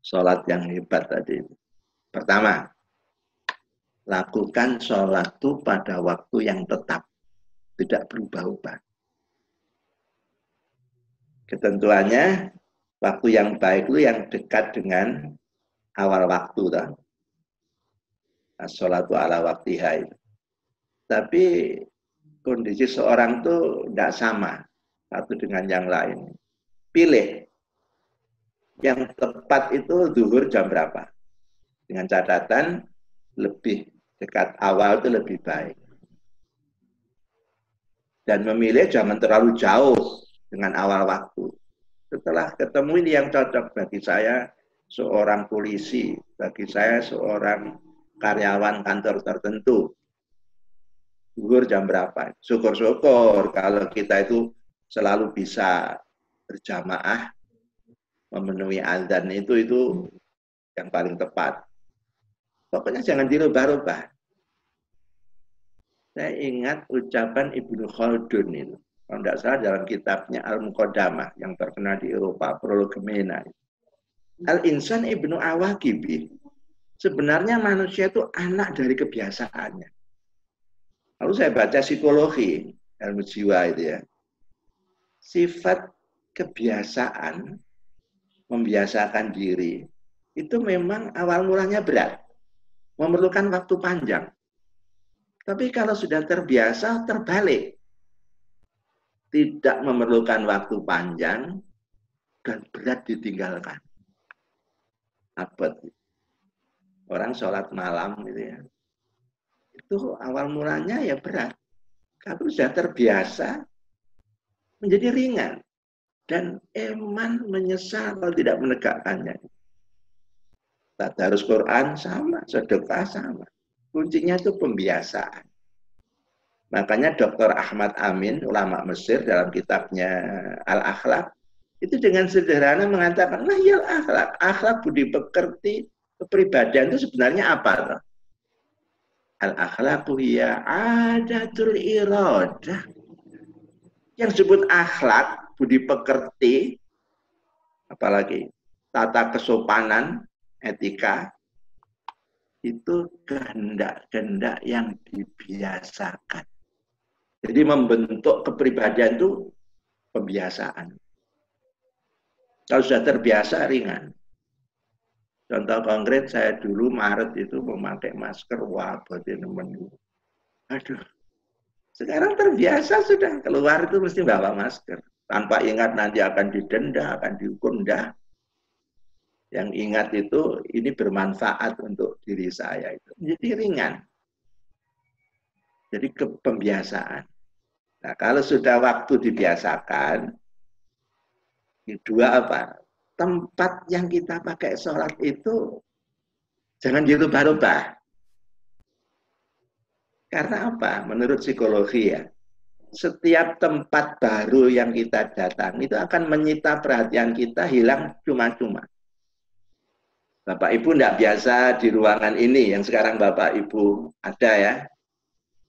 A: sholat yang hebat tadi. Pertama, lakukan sholat itu pada waktu yang tetap. Tidak berubah-ubah. Ketentuannya, waktu yang baik itu yang dekat dengan awal waktu. As-sholatu ala waktiha. Tapi kondisi seorang itu tidak sama satu dengan yang lain. Pilih. Yang tepat itu zuhur jam berapa? Dengan catatan lebih dekat awal itu lebih baik. Dan memilih jangan terlalu jauh dengan awal waktu. Setelah ketemu ini yang cocok bagi saya, seorang polisi, bagi saya seorang karyawan kantor tertentu. Zuhur jam berapa? Syukur-syukur kalau kita itu selalu bisa berjamaah memenuhi azan itu yang paling tepat. Pokoknya jangan dirubah-rubah. Saya ingat ucapan Ibnu Khaldun itu. Kalau tidak salah dalam kitabnya Al-Muqaddamah yang terkenal di Eropa, Prolegomena. Al-Insan Ibnu Awaqibi. Sebenarnya manusia itu anak dari kebiasaannya. Lalu saya baca psikologi, ilmu jiwa itu ya. Sifat kebiasaan, membiasakan diri, itu memang awal mulanya berat. Memerlukan waktu panjang. Tapi kalau sudah terbiasa, terbalik. Tidak memerlukan waktu panjang dan berat ditinggalkan. Abad. Orang sholat malam gitu ya. Itu awal mulanya ya berat. Kalau sudah terbiasa, menjadi ringan. Dan eman menyesal kalau tidak menegakkannya. Tadarus Quran sama, sedekah sama. Kuncinya itu pembiasaan. Makanya Dr. Ahmad Amin, ulama Mesir dalam kitabnya Al-Akhlaq, itu dengan sederhana mengatakan, ya akhlak, akhlak budi pekerti, kepribadian itu sebenarnya apa? Al-akhlaqu hiya adatul iradah. Yang disebut akhlak, budi pekerti, apalagi tata kesopanan, etika, itu kehendak-kehendak yang dibiasakan. Jadi membentuk kepribadian itu pembiasaan. Kalau sudah terbiasa ringan. Contoh konkret, saya dulu Maret itu memakai masker, wah batin temen. Aduh, sekarang terbiasa sudah, keluar itu mesti bawa masker. Tanpa ingat nanti akan didenda, akan dihukum, enggak. Yang ingat itu, ini bermanfaat untuk diri saya. Itu. Jadi ringan. Jadi pembiasaan. Nah, kalau sudah waktu dibiasakan, kedua apa? Tempat yang kita pakai sholat itu jangan dirubah-rubah. Karena apa? Menurut psikologi ya, setiap tempat baru yang kita datang itu akan menyita perhatian kita, hilang cuma-cuma. Bapak Ibu tidak biasa di ruangan ini, yang sekarang Bapak Ibu ada ya.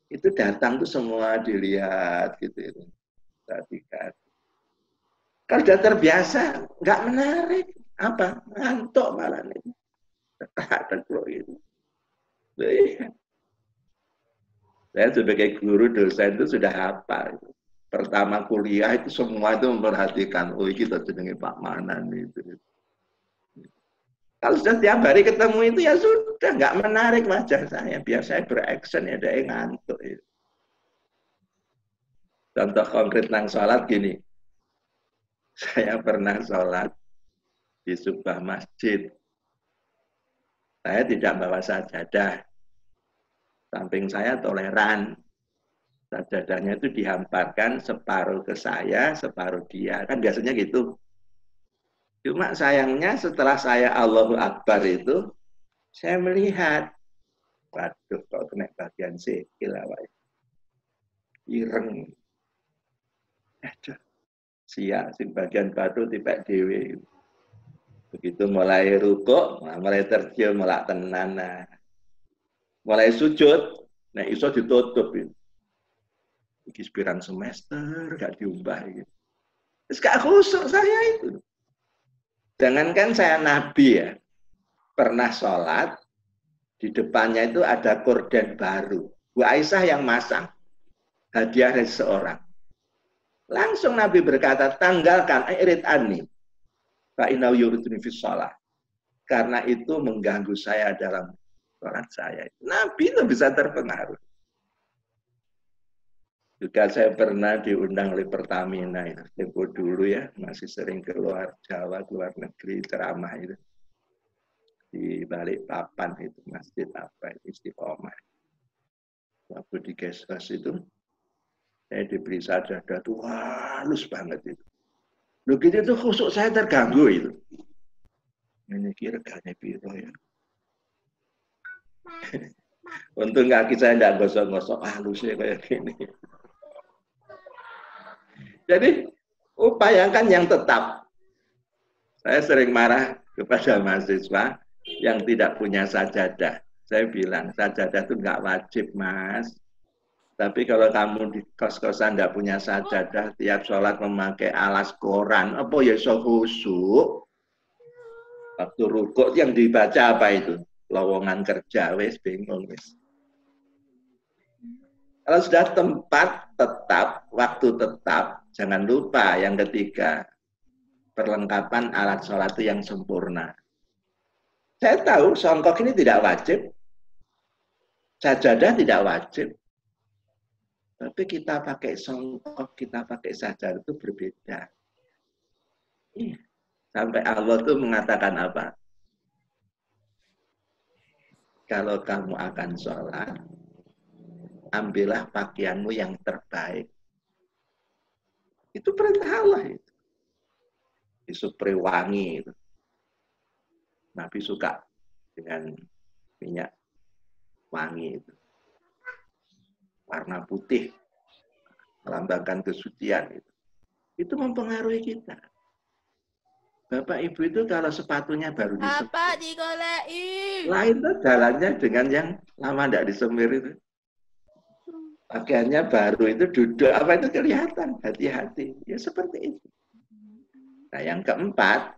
A: Itu datang tuh semua dilihat gitu. Perhatikan. Kalau sudah terbiasa, nggak menarik. Apa? Ngantuk malah ini. Itu. Saya sebagai guru dosen itu sudah hafal. Pertama kuliah itu semua itu memperhatikan. Oh kita jenenge Pak Manan itu. Kalau sudah tiap hari ketemu itu ya sudah nggak menarik wajah saya. Biar saya beraksen ya ada yang ngantuk. Ya. Contoh konkret nang sholat gini. Saya pernah sholat di sebuah masjid. Saya tidak bawa sajadah. Samping saya toleran. Sajadahnya itu dihamparkan separuh ke saya, separuh dia. Kan biasanya gitu. Cuma sayangnya setelah saya Allahu Akbar itu, saya melihat, waduh kok kena bagian sikil awake. Ireng. Aduh. Sia, sing bagian batu tiba dewe. Begitu mulai rukuk, mulai tercium, mulai tenan. Mulai sujud, nah iso ditutup. Iki pirang semester, gak diubah. Gitu. Terus gak khusuk saya itu. Jangankan saya Nabi ya, pernah sholat, di depannya itu ada korden baru. Bu Aisyah yang masang, hadiah dari seorang. Langsung Nabi berkata, tanggalkan, irid ani, fa'inau yuriduni fis sholat. Karena itu mengganggu saya dalam sholat saya. Nabi itu bisa terpengaruh. Juga saya pernah diundang oleh Pertamina itu. Tempo dulu ya, masih sering keluar Jawa, keluar negeri, ceramah itu. Di Balikpapan itu, masjid apa, Istiqomah. Waktu di Gestos itu, saya diberi sajadah tuh halus banget itu. Loh gitu itu khusuk saya terganggu itu. Ini kira gane piro ya. Untung kaki saya tidak gosok-gosok halusnya kayak gini. Jadi, upayakan yang tetap. Saya sering marah kepada mahasiswa, yang tidak punya sajadah. Saya bilang, sajadah itu nggak wajib, Mas. Tapi kalau kamu di kos-kosan nggak punya sajadah, tiap sholat memakai alas koran, apa ya iso khusyuk? Waktu rukuk yang dibaca apa itu? Lowongan kerja, wes bingung, wes. Kalau sudah tempat tetap, waktu tetap, jangan lupa yang ketiga, perlengkapan alat sholat itu yang sempurna. Saya tahu songkok ini tidak wajib, sajadah tidak wajib, tapi kita pakai songkok, kita pakai sajadah itu berbeda. Sampai Allah tuh mengatakan apa? Kalau kamu akan sholat, ambillah pakaianmu yang terbaik. Itu perintah Allah itu. Disupri wangi itu. Nabi suka dengan minyak wangi itu. Warna putih melambangkan kesucian itu. Itu mempengaruhi kita. Bapak Ibu itu kalau sepatunya baru disemir. Apa digolei? Lain tuh jalannya dengan yang lama tidak disemir itu. Pakaiannya baru itu duduk apa itu kelihatan, hati-hati. Ya seperti itu. Nah yang keempat,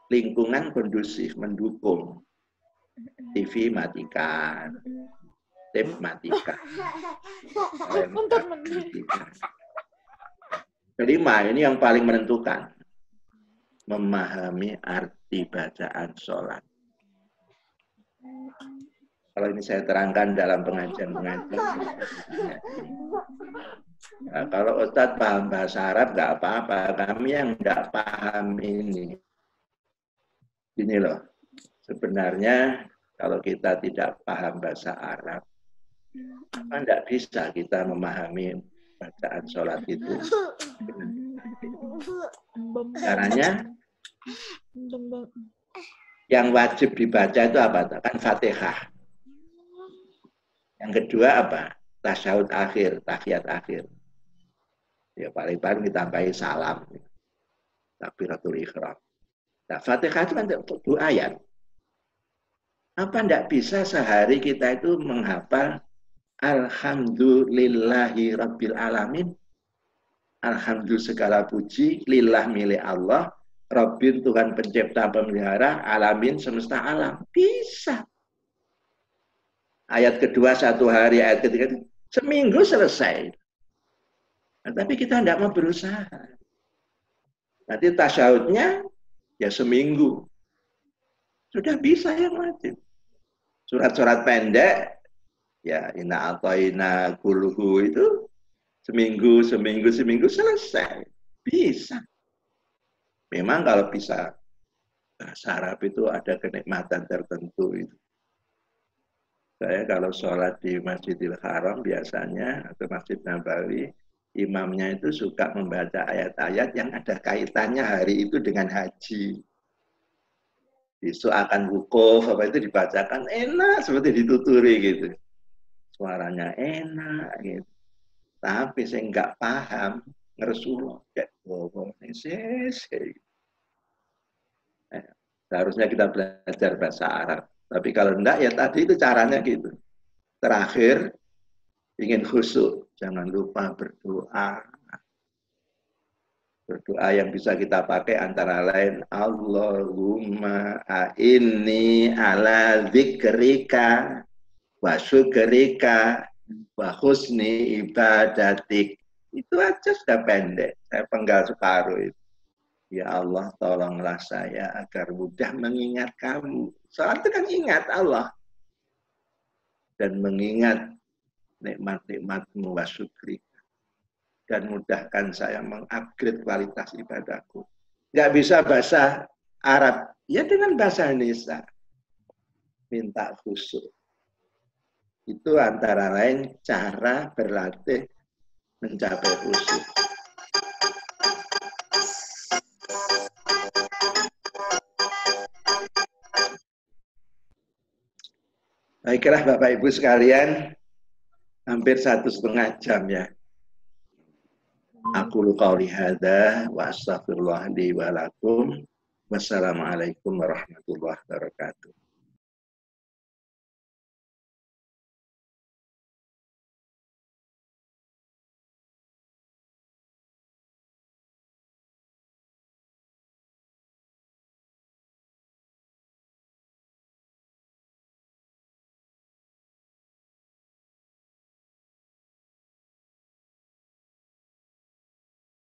A: lingkungan kondusif mendukung. TV matikan, tape matikan, matikan. Kelima, ini yang paling menentukan. Memahami arti bacaan sholat. Kalau ini saya terangkan dalam pengajian-pengajian. Nah, kalau Ustadz paham bahasa Arab, nggak apa-apa. Kami yang nggak paham ini. Ini loh, sebenarnya kalau kita tidak paham bahasa Arab, nggak bisa kita memahami bacaan sholat itu. Caranya, yang wajib dibaca itu apa? Kan Fatihah. Yang kedua apa? Tasyahud akhir, tahiyat akhir. Ya paling-paling ditambahi salam. Takbiratul ihram. Nah, Fatihah itu kan 2 ayat. Apa enggak bisa sehari kita itu menghafal Alhamdulillahi Rabbil Alamin. Alhamdulillah segala puji, lillah milik Allah, Rabbin Tuhan pencipta pemelihara, alamin semesta alam. Bisa. Ayat kedua 1 hari, ayat ketiga seminggu selesai. Nah, tapi kita tidak mau berusaha. Nanti tasyahudnya ya seminggu. Sudah bisa yang wajib. Surat-surat pendek, ya inna atoina kulhu itu seminggu selesai. Bisa. Memang kalau bisa bahasa Arab itu ada kenikmatan tertentu itu. Saya kalau sholat di Masjidil Haram biasanya atau Masjid Nabawi, imamnya itu suka membaca ayat-ayat yang ada kaitannya hari itu dengan haji. Besok akan wukuf, apa itu dibacakan enak seperti dituturi gitu. Suaranya enak gitu. Tapi saya nggak paham, ngeresuloh kayak ngomong seharusnya kita belajar bahasa Arab. Tapi kalau enggak ya tadi itu caranya gitu. Terakhir ingin khusyuk, jangan lupa berdoa. Berdoa yang bisa kita pakai antara lain Allahumma a'inni ala dzikrika wa syukrika wa husni ibadatik. Itu aja sudah pendek. Saya penggal separuh itu. Ya Allah, tolonglah saya agar mudah mengingat kamu. Salat itu kan ingat Allah. Dan mengingat nikmat-nikmatmu wa syukrika. Dan mudahkan saya mengupgrade kualitas ibadahku. Nggak bisa bahasa Arab. Ya dengan bahasa Indonesia. Minta khusyuk. Itu antara lain cara berlatih mencapai khusyuk. Baiklah Bapak Ibu sekalian, hampir 1,5 jam ya. Aku qauli hadza wa astaghfirullah li wa lakum Wassalamualaikum warahmatullahi wabarakatuh.